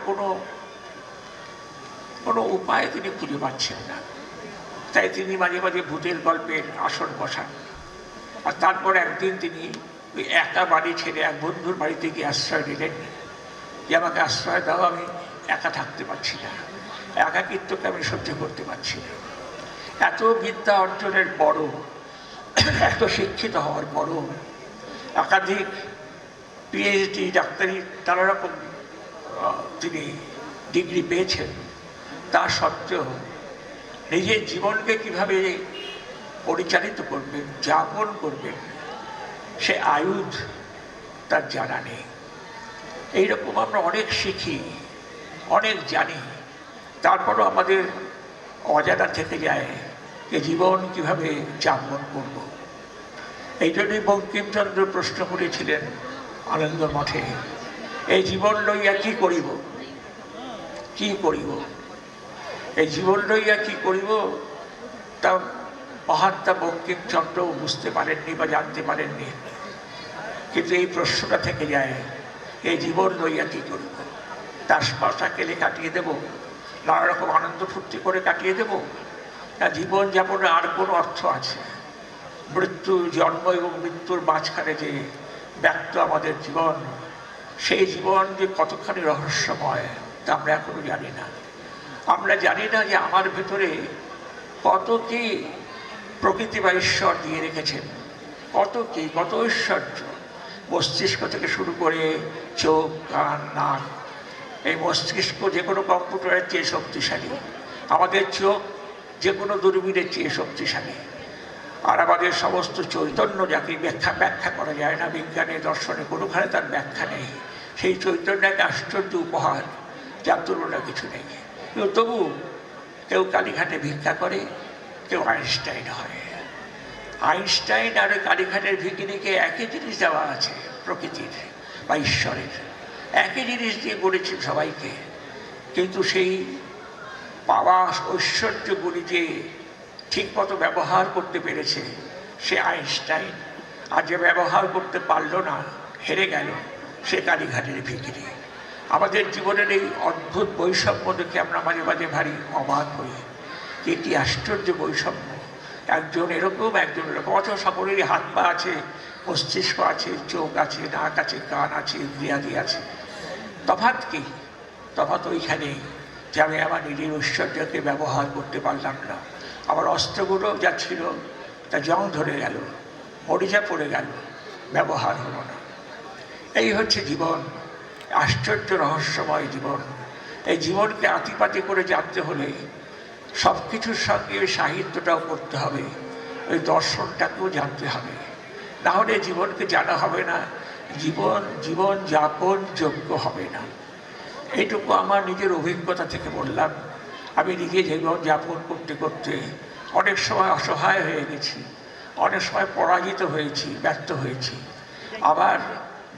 কোনো উপায় তিনি খুঁজে পাচ্ছেন না, তাই তিনি মাঝে মাঝে ভূতের গল্পের আসর বসান। আর তারপর একদিন তিনি ওই একা বাড়ি ছেড়ে এক বন্ধুর বাড়িতে গিয়ে আশ্রয় নিলেন, যে আমাকে আশ্রয় দাও, আমি একা থাকতে পারছি না, একাকিত্বকে আমি সহ্য করতে পারছি না। এত বিদ্যা অর্জনের পরও, এত শিক্ষিত হওয়ার পরও, একাধিক PhD, ডাক্তারি, নানা রকম তিনি ডিগ্রি পেয়েছেন, তা সত্ত্বেও নিজের জীবনকে কিভাবে পরিচালিত করবেন, যাপন করবেন, সে আয়ুধ তার জানা নেই। এইরকম আমরা অনেক শিখি, অনেক জানি, তারপরও আমাদের অজানা থেকে যায় যে জীবন কিভাবে যাপন করব। এই জন্যই বঙ্কিমচন্দ্র প্রশ্ন করেছিলেন আনন্দ মঠে, এই জীবন লইয়া কি করিব, কি করিব, এই জীবন লইয়া কি করিব, তা মহাত্মা বঙ্কিমচন্দ্র বুঝতে পারেননি বা জানতে পারেননি। কিন্তু এই প্রশ্নটা থেকে যায়, এই জীবন লইয়া কি করিব, তাসপাশা খেলে কাটিয়ে দেব, নানা রকম আনন্দ ফুর্তি করে কাটিয়ে দেব, না জীবন যাপনের আর কোনো অর্থ আছে? মৃত্যু, জন্ম এবং মৃত্যুর মাঝখানে যে ব্যক্ত আমাদের জীবন, সেই জীবন যে কতখানি রহস্যময় তা আমরা এখনো জানি না। আমরা জানি না যে আমার ভেতরে কত কি প্রকৃতি বা ঈশ্বর দিয়ে রেখেছেন, কত ঐশ্বর্য। মস্তিষ্ক থেকে শুরু করে চোখ, কান, নাক, এই মস্তিষ্ক যে কোনো কম্পিউটারের চেয়ে শক্তিশালী, আমাদের চোখ যে কোনো দূরবীনের চেয়ে শক্তিশালী। আর আমাদের সমস্ত চৈতন্য, যাকে ব্যাখ্যা করা যায় না, বিজ্ঞানে দর্শনে কোনোখানে তার ব্যাখ্যা নেই, সেই চৈতন্য একটা আশ্চর্য উপহার, যার তুলনা কিছু নেই। কিন্তু তবু কেউ কালীঘাটে ভিক্ষা করে, কেউ আইনস্টাইন হয়। আইনস্টাইন আর কালীঘাটের ভিখিরিকে একই জিনিস দেওয়া আছে, প্রকৃতির বা ঈশ্বরের একই জিনিস দিয়ে গড়েছেন সবাইকে, কিন্তু সেই পাওয়া ঐশ্বর্যগুলি যে ঠিকমতো ব্যবহার করতে পেরেছে সে আইনস্টাইন, আর যে ব্যবহার করতে পারল না, হেরে গেল, সে কালীঘাটের ভিখিরি। আমাদের জীবনের এই অদ্ভুত বৈষম্য দেখে আমরা মাঝে মাঝে ভারী অবাক হই, যে কি আশ্চর্য বৈষম্য, একজন এরকম একজন এরকম, অথচ সকলেরই হাত পা আছে, মস্তিষ্ক আছে, চোখ আছে, নাক আছে, কান আছে, ইন্দ্রিয়াদি আছে। তফাৎ কি? তফাৎ ওইখানে যে আমি আমার নিজের ঐশ্বর্যকে ব্যবহার করতে পারলাম না, আমার অস্ত্রগুলো যা ছিল তা জং ধরে গেল, মরিচা পড়ে গেল, ব্যবহার হলো না। এই হচ্ছে জীবন, আশ্চর্য রহস্যময় জীবন। এই জীবনকে আতিপাতি করে জানতে হলে সব কিছুর সঙ্গে ওই সাহিত্যটাও করতে হবে, ওই দর্শনটাকেও জানতে হবে, নাহলে জীবনকে জানা হবে না, জীবন যাপন যোগ্য হবে না। এইটুকু আমার নিজের অভিজ্ঞতা থেকে বললাম। আমি নিজে জীবন যাপন করতে করতে অনেক সময় অসহায় হয়ে গেছি, অনেক সময় পরাজিত হয়েছি, ব্যর্থ হয়েছি, আবার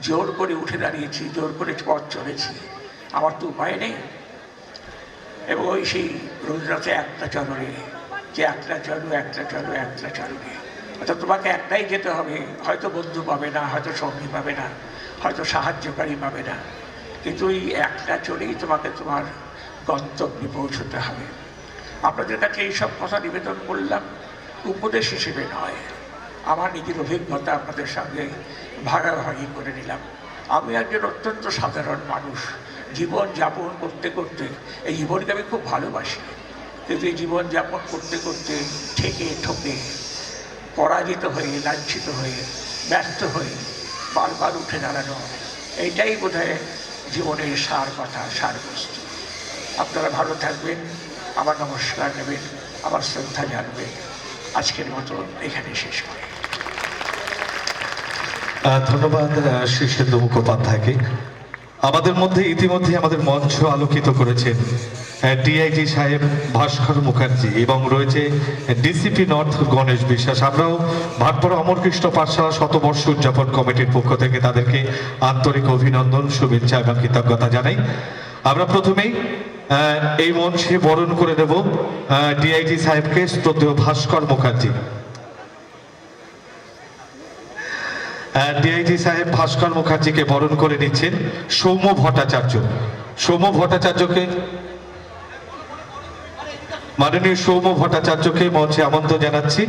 জোর করে উঠে দাঁড়িয়েছি, জোর করে পথ চলেছি, আমার তো উপায় নেই। এবং ওই সেই রবীন্দ্রনাথে একটা চলরে, যে একটা চলো, একটা চলো, একটা চলবে, অর্থাৎ তোমাকে একটাই যেতে হবে, হয়তো বন্ধু পাবে না, হয়তো সঙ্গী পাবে না, হয়তো সাহায্যকারী পাবে না, কিন্তু ওই একটা চলেই তোমাকে তোমার গন্তব্যে পৌঁছতে হবে। আপনাদের কাছে এইসব কথা নিবেদন করলাম উপদেশ হিসেবে নয়, আমার নিজের অভিজ্ঞতা আপনাদের সঙ্গে ভাগাভাগি করে নিলাম। আমি একজন অত্যন্ত সাধারণ মানুষ, জীবন যাপন করতে করতে, এই জীবনকে আমি খুব ভালোবাসি, কিন্তু এই জীবন যাপন করতে করতে ঠেকে ঠোকে পরাজিত হয়ে, লাঞ্ছিত হয়ে, ব্যর্থ হয়ে বারবার উঠে দাঁড়ানো, এইটাই বোধহয় জীবনের সার কথা, সার বস্তু। আপনারা ভালো থাকবেন, আমার নমস্কার নেবেন, আমার শ্রদ্ধা জানবেন। আজকের মতো এখানে শেষ করি। ধন্যবাদ শীর্ষেন্দু মুখোপাধ্যায়কে। আমাদের মধ্যে ইতিমধ্যে আমাদের মঞ্চ আলোকিত করেছেন ডিআইজি সাহেব ভাস্কর মুখার্জি এবং রয়েছে ডিসিপি নর্থ গণেশ বিশ্বাস। আমরাও ভাটপাড়া অমরকৃষ্ণ পাঠশালা শতবর্ষ উদযাপন কমিটির পক্ষ থেকে তাদেরকে আন্তরিক অভিনন্দন, শুভেচ্ছা এবং কৃতজ্ঞতা জানাই। আমরা প্রথমেই এই মঞ্চে বরণ করে নেব ডিআইজি সাহেবকে, শ্রদ্ধেয় ভাস্কর মুখার্জি। ডিআইজি সাহেব ভাস্কর মুখার্জিকে বরণ করে নিচ্ছেন সৌম্য ভট্টাচার্য। সৌম্য ভট্টাচার্যকে, মাননীয় সৌম্য ভট্টাচার্যকে মঞ্চে আমন্ত্রণ জানাচ্ছি।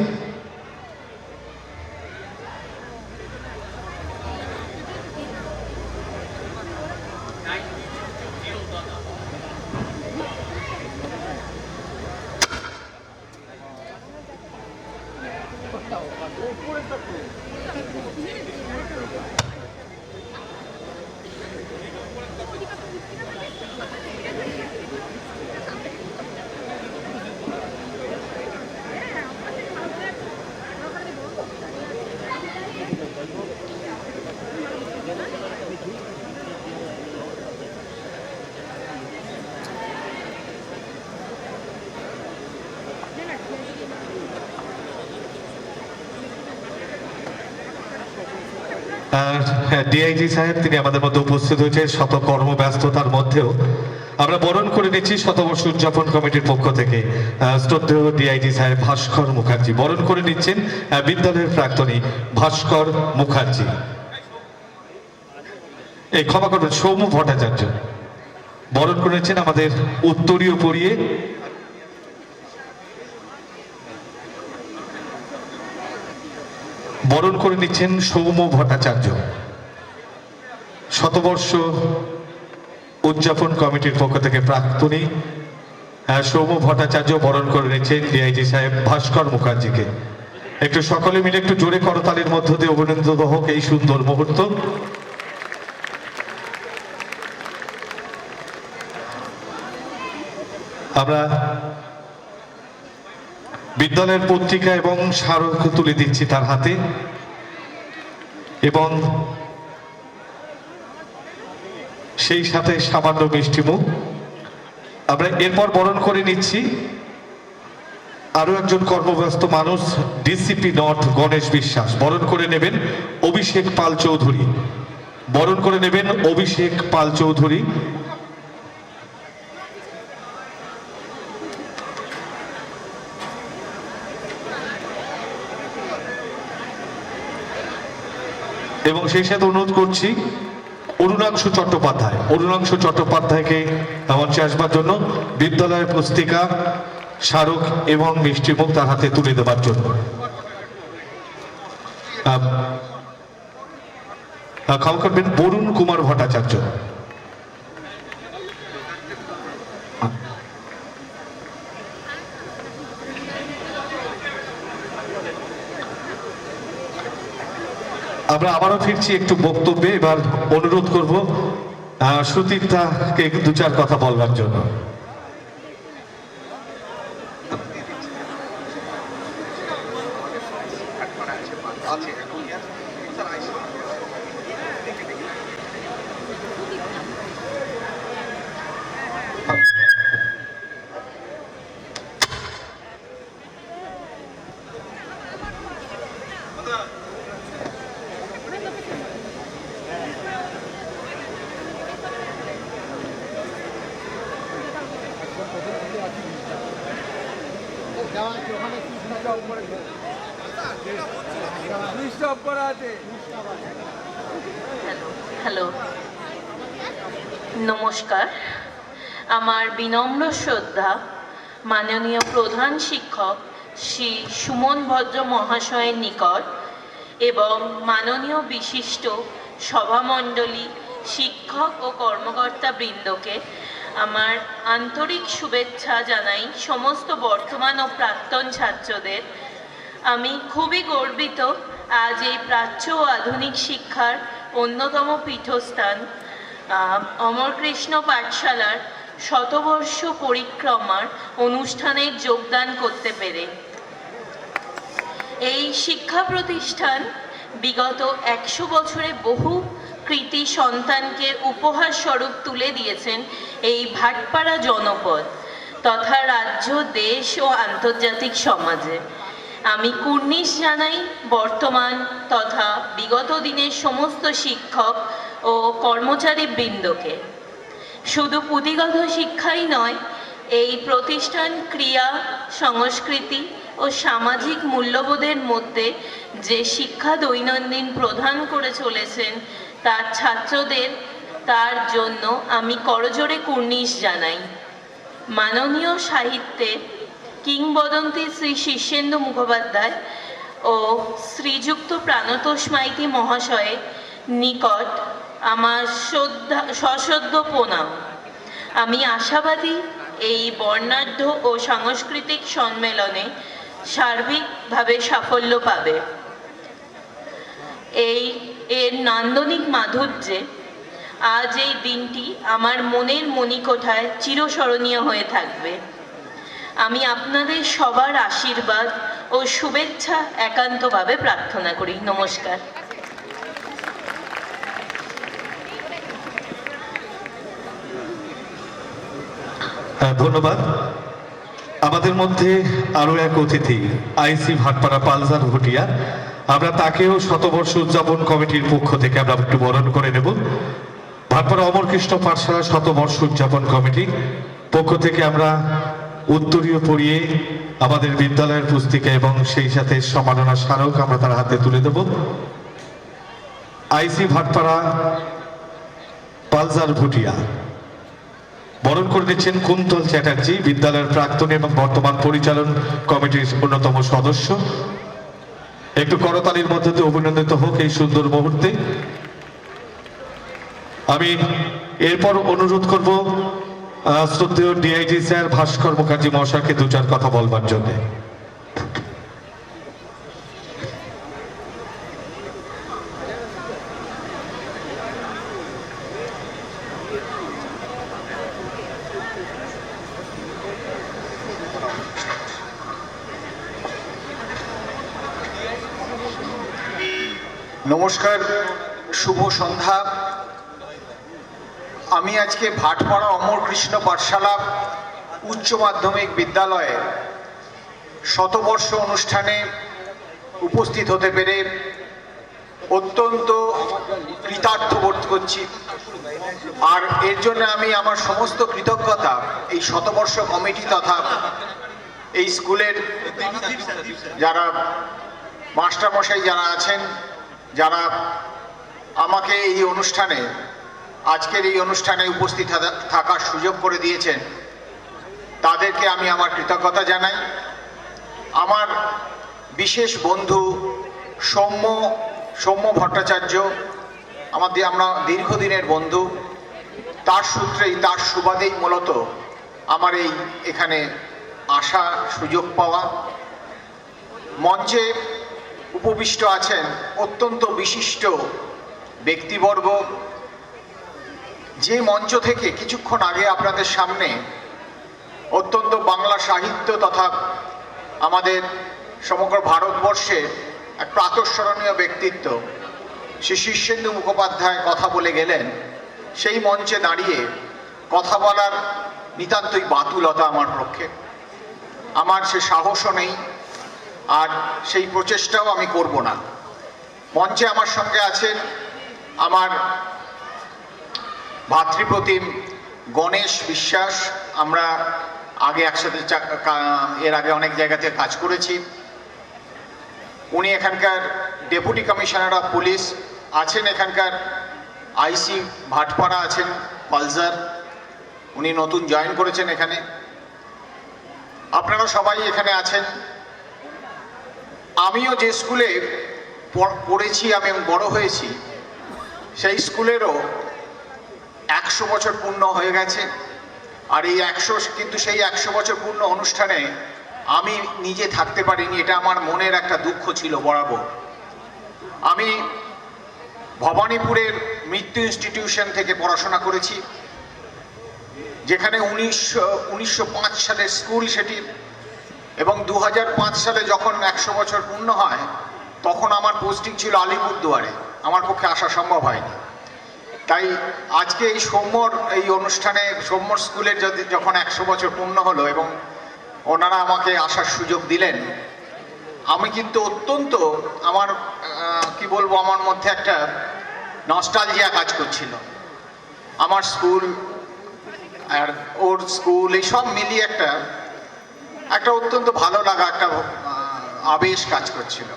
ডিআইজি সাহেব তিনি আমাদের মধ্যে উপস্থিত হয়েছে শত কর্মব্যস্ততার মধ্যেও। আমরা বরণ করে নিচ্ছি শতবর্ষ উদযাপন কমিটির পক্ষ থেকে শ্রদ্ধেয় ডিআইজি সাহেব ভাস্কর মুখার্জি। বরণ করে নিচ্ছেন বিদ্যালয়ের প্রাক্তনী ভাস্কর মুখার্জি, এই ক্ষমা করবেন সৌম্য ভট্টাচার্য। বরণ করে নিচ্ছেন আমাদের উত্তরীয় পরিয়ে বরণ করে নিচ্ছেন সৌম্য ভট্টাচার্য। শতবর্ষ উদযাপন কমিটির পক্ষ থেকে প্রাক্তনী সৌম্য ভট্টাচার্য বরণ করে নিচ্ছেন ডিআইজি সাহেব ভাস্কর মুখার্জিকে। একটু সকলে মিলে একটু জোরে করতালির মধ্য দিয়ে অভিনন্দিত হোক এই সুন্দর মুহূর্ত। আমরা বিদ্যালয়ের পত্রিকা এবং স্মারক তুলে দিচ্ছি তার হাতে এবং সেই সাথে সামান্য মিষ্টিমুখ। আমরা এরপর বরণ করে নিচ্ছি আরো একজন কর্মব্যস্ত মানুষ, ডিসিপি নর্থ গণেশ বিশ্বাস। বরণ করে নেবেন অভিষেক পাল চৌধুরী। বরণ করে নেবেন অভিষেক পাল চৌধুরী। এবং সেই সাথে অনুরোধ করছি অরুণাংশু চট্টোপাধ্যায়, অরুণাংশু চট্টোপাধ্যায়কে মঞ্চে আসবার জন্য বিদ্যালয়ের পুস্তিকা, স্মারক এবং মিষ্টিমুখ তার হাতে তুলে দেওয়ার জন্য। ক্ষমা করবেন বরুণ কুমার ভট্টাচার্য। আমরা আবারও ফিরছি একটু বক্তব্যে। এবার অনুরোধ করব সুতীর্থাকে দু চার কথা বলবার জন্য। হ্যালো, নমস্কার। আমার বিনম্র শ্রদ্ধা মাননীয় প্রধান শিক্ষক শ্রী সুমন ভদ্র মহাশয়ের নিকট এবং মাননীয় বিশিষ্ট সভামণ্ডলী, শিক্ষক ও কর্মকর্তা বৃন্দকে আমার আন্তরিক শুভেচ্ছা জানাই। সমস্ত বর্তমান ও প্রাক্তন ছাত্রদের আমি খুবই গর্বিত আজ এই প্রাচ্য ও আধুনিক শিক্ষার অন্যতম পীঠস্থান অমরকৃষ্ণ পাঠশালার শতবর্ষ পরিক্রমার অনুষ্ঠানে যোগদান করতে পেরে। এই শিক্ষা প্রতিষ্ঠান বিগত 100 বছরে বহু কৃতি সন্তানকে উপহার স্বরূপ তুলে দিয়েছেন এই ভাটপাড়া জনপদ তথা রাজ্য, দেশ ও আন্তর্জাতিক সমাজে। আমি কুর্নিশ জানাই বর্তমান তথা বিগত দিনের সমস্ত শিক্ষক ও কর্মচারী বৃন্দকে। শুধু পুঁথিগত শিক্ষাই নয়, এই প্রতিষ্ঠান ক্রিয়া, সংস্কৃতি ও সামাজিক মূল্যবোধের মধ্যে যে শিক্ষা দৈনন্দিন প্রদান করে চলেছেন তার ছাত্রদের, তার জন্য আমি করজোড়ে কুর্নিশ জানাই। মাননীয় সাহিত্যে কিংবদন্তি শ্রী শীর্ষেন্দু মুখোপাধ্যায় ও শ্রীযুক্ত প্রাণতোষ মাইতি মহাশয়ের নিকট আমার সশ্রদ্ধ প্রণাম। আমি আশাবাদী এই বর্ণাঢ্য ও সাংস্কৃতিক সম্মেলনে সার্বিকভাবে সাফল্য পাবে। এর নান্দনিক মাধুর্যে আজ এই দিনটি আমার মনের মণিকোঠায় চিরস্মরণীয় হয়ে থাকবে। আমি আপনাদের সবার আশীর্বাদ ও শুভেচ্ছা একান্তভাবে প্রার্থনা করি। নমস্কার। ধন্যবাদ। আমাদের মধ্যে আরো এক অতিথি আইসি ভাটপাড়া পালজার ভুটিয়া, আমরা তাকেও শতবর্ষ উদযাপন কমিটির পক্ষ থেকে আমরা একটু বরণ করে নেব। ভাটপাড়া অমরকৃষ্ণ পাঠশালা শতবর্ষ উদযাপন কমিটির পক্ষ থেকে আমরা উত্তরীয় পড়িয়ে আমাদের বিদ্যালয়ের পুস্তিকা এবং সেই সাথে সম্মাননা স্মারক আমরা তার হাতে তুলে দেব। আইসি ভাটপাড়া পালজার ভুটিয়া বরণ করে নিচ্ছেন কুন্তল চ্যাটার্জি, বিদ্যালয়ের প্রাক্তন এবং বর্তমান পরিচালন কমিটির অন্যতম সদস্য। একটু করতালির মধ্যে দিয়ে অভিনন্দিত হোক এই সুন্দর মুহূর্তে। আমি এরপর অনুরোধ করব শ্রদ্ধেয় ডিআইজি স্যার ভাস্কর মুখার্জি মহাশয়কে দু চার কথা বলবার জন্য। নমস্কার, শুভ সন্ধ্যা। আমি আজকে ভাটপাড়া অমরকৃষ্ণ পাঠশালা উচ্চ মাধ্যমিক বিদ্যালয়ে শতবর্ষ অনুষ্ঠানে উপস্থিত হতে পেরে অত্যন্ত কৃতার্থ বোধ করছি। আর এর জন্য আমি আমার সমস্ত কৃতজ্ঞতা এই শতবর্ষ কমিটি তথা এই স্কুলের যারা মাস্টারমশাই যারা আছেন, যারা আমাকে এই অনুষ্ঠানে, আজকের এই অনুষ্ঠানে উপস্থিত থাকার সুযোগ করে দিয়েছেন, তাদেরকে আমি আমার কৃতজ্ঞতা জানাই। আমার বিশেষ বন্ধু সৌম্য ভট্টাচার্য, আমরা দীর্ঘদিনের বন্ধু, তার সূত্রেই, তার সুবাদেই মূলত আমার এখানে আসা, সুযোগ পাওয়া। মঞ্চে উপবিষ্ট আছেন অত্যন্ত বিশিষ্ট ব্যক্তিবর্গ। যে মঞ্চ থেকে কিছুক্ষণ আগে আপনাদের সামনে অত্যন্ত বাংলা সাহিত্য তথা আমাদের সমগ্র ভারতবর্ষে এক প্রাতঃস্মরণীয় ব্যক্তিত্ব শ্রী শীর্ষেন্দু মুখোপাধ্যায় কথা বলে গেলেন, সেই মঞ্চে দাঁড়িয়ে কথা বলার নিতান্তই বাতুলতা আমার পক্ষে। আমার সে সাহসও নেই, আর সেই প্রচেষ্টাও আমি করব না। মঞ্চে আমার সঙ্গে আছেন আমার ভাতৃপ্রতিম গণেশ বিশ্বাস। আমরা আগে একসাথে এর আগে অনেক জায়গাতে কাজ করেছি। উনি এখানকার ডেপুটি কমিশনার অফ পুলিশ আছেন, এখানকার আইসি ভাটপাড়া আছেন পালজার, উনি নতুন জয়েন করেছেন এখানে। আপনারা সবাই এখানে আছেন। আমিও যে স্কুলে পড়েছি, আমি বড় হয়েছি, সেই স্কুলেরও 100 বছর পূর্ণ হয়ে গেছে। আর এই 100 কিন্তু সেই 100 বছর পূর্ণ অনুষ্ঠানে আমি নিজে থাকতে পারিনি, এটা আমার মনের একটা দুঃখ ছিল বরাবর। আমি ভবানীপুরের মৃত্যু ইনস্টিটিউশন থেকে পড়াশোনা করেছি, যেখানে 1905 সালের স্কুল সেটি, এবং 2005 সালে যখন 100 বছর পূর্ণ হয় তখন আমার পোস্টিং ছিল আলিপুরদুয়ারে, আমার পক্ষে আসা সম্ভব হয়নি। তাই আজকে এই সৌম্যর এই অনুষ্ঠানে সৌম্যর স্কুলের যখন 100 বছর পূর্ণ হলো এবং ওনারা আমাকে আসার সুযোগ দিলেন, আমি কিন্তু অত্যন্ত আমার কি বলবো, আমার মধ্যে একটা নস্টালজিয়া কাজ করছিল। আমার স্কুল আর ওর স্কুল এই সব মিলিয়ে একটা অত্যন্ত ভালো লাগা, একটা আবেশ কাজ করছিল।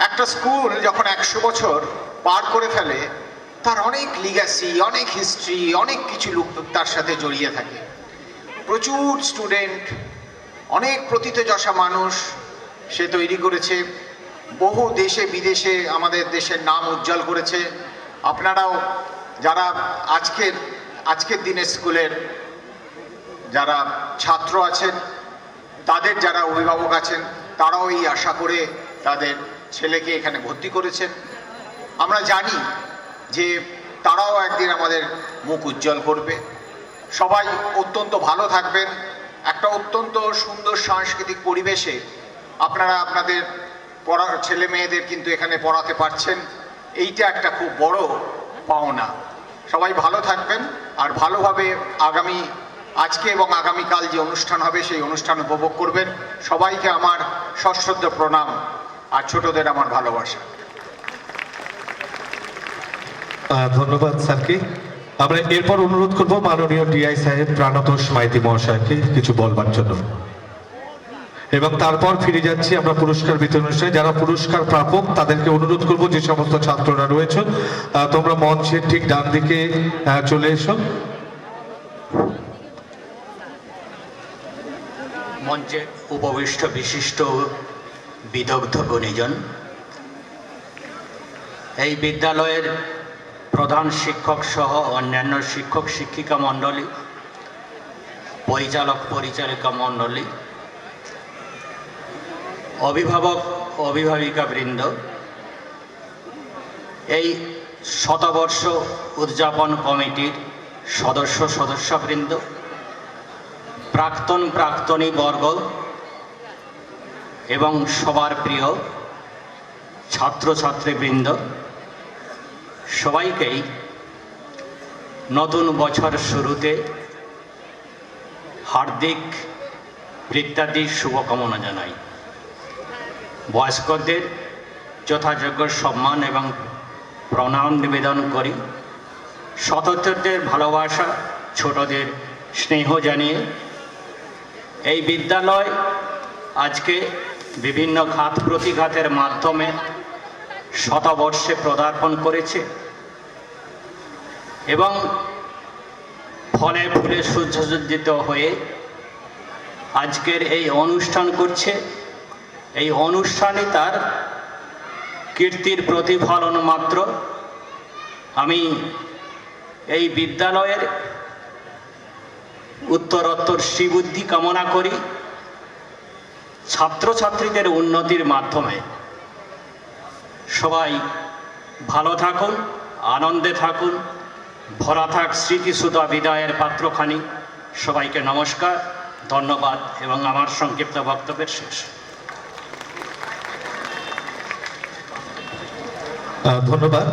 একটা স্কুল যখন 100 বছর পার করে ফেলে, তার অনেক লিগ্যাসি, অনেক হিস্ট্রি, অনেক কিছু তার সাথে জড়িয়ে থাকে। প্রচুর স্টুডেন্ট, অনেক প্রথিতযশা মানুষ সে তৈরি করেছে, বহু দেশে বিদেশে আমাদের দেশের নাম উজ্জ্বল করেছে। আপনারাও যারা আজকের দিনে স্কুলের যারা ছাত্র আছেন, তাদের যারা অভিভাবক আছেন, তারাও এই আশা করে তাদের ছেলেকে এখানে ভর্তি করেছেন। আমরা জানি যে তারাও একদিন আমাদের মুখ উজ্জ্বল করবে। সবাই অত্যন্ত ভালো থাকবেন। একটা অত্যন্ত সুন্দর সাংস্কৃতিক পরিবেশে আপনারা আপনাদের পড়ার ছেলে মেয়েদের কিন্তু এখানে পড়াতে পারছেন, এইটা একটা খুব বড় পাওনা। সবাই ভালো থাকবেন আর ভালোভাবে আজকে এবং আগামীকাল যে অনুষ্ঠান হবে সেই অনুষ্ঠান উপভোগ করবেন। সবাইকে আমার সশ্রদ্ধ প্রণাম আর ছোটদের আমার ভালোবাসা। ধন্যবাদ স্যারকে। আমরা এরপর অনুরোধ করব মাননীয় ডিআই সাহেব প্রাণতোষ মাইতি মহাশয়কে কিছু বলবার জন্য, এবং তারপর ফিরে যাচ্ছি আমরা পুরস্কার বিতরণ অনুষ্ঠানে। যারা পুরস্কার প্রাপক তাদেরকে অনুরোধ করব, যে সমস্ত ছাত্ররা রয়েছে তোমরা মঞ্চের ঠিক ডান দিকে চলে এসো। মঞ্চে উপবিষ্ট বিশিষ্ট বিদগ্ধ গুণীজন, এই বিদ্যালয়ের প্রধান শিক্ষক সহ অন্যান্য শিক্ষক শিক্ষিকা মণ্ডলী, পরিচালক পরিচালিকা মণ্ডলী, অভিভাবক অভিভাবিকা বৃন্দ, এই শতবর্ষ উদযাপন কমিটির সদস্যবৃন্দ, প্রাক্তনী বর্গ এবং সবার প্রিয় ছাত্রছাত্রীবৃন্দ, সবাইকেই নতুন বছর শুরুতে হার্দিক প্রীত্যাদি শুভকামনা জানাই। বয়স্কদের যথাযোগ্য সম্মান এবং প্রণাম নিবেদন করি। সততদের ভালোবাসা, ছোটদের স্নেহ জানিয়ে এই বিদ্যালয় আজকে বিভিন্ন ঘাত প্রতিঘাতের মাধ্যমে শতবর্ষে পদার্পণ করেছে এবং ফলে ফুলে সুসজ্জিত হয়ে আজকের এই অনুষ্ঠান করছে। এই অনুষ্ঠানই তার কীর্তির প্রতিফলন মাত্র। আমি এই বিদ্যালয়ের উত্তরোত্তর শ্রীবুদ্ধি কামনা করি। ছাত্রছাত্রীদের উন্নতির মাধ্যমে সবাই ভালো থাকুন, আনন্দে থাকুন, ভরা থাক স্মৃতিসুধা বিদায়ের পাত্রখানি। সবাইকে নমস্কার, ধন্যবাদ এবং আমার সংক্ষিপ্ত বক্তব্যের শেষ। ধন্যবাদ।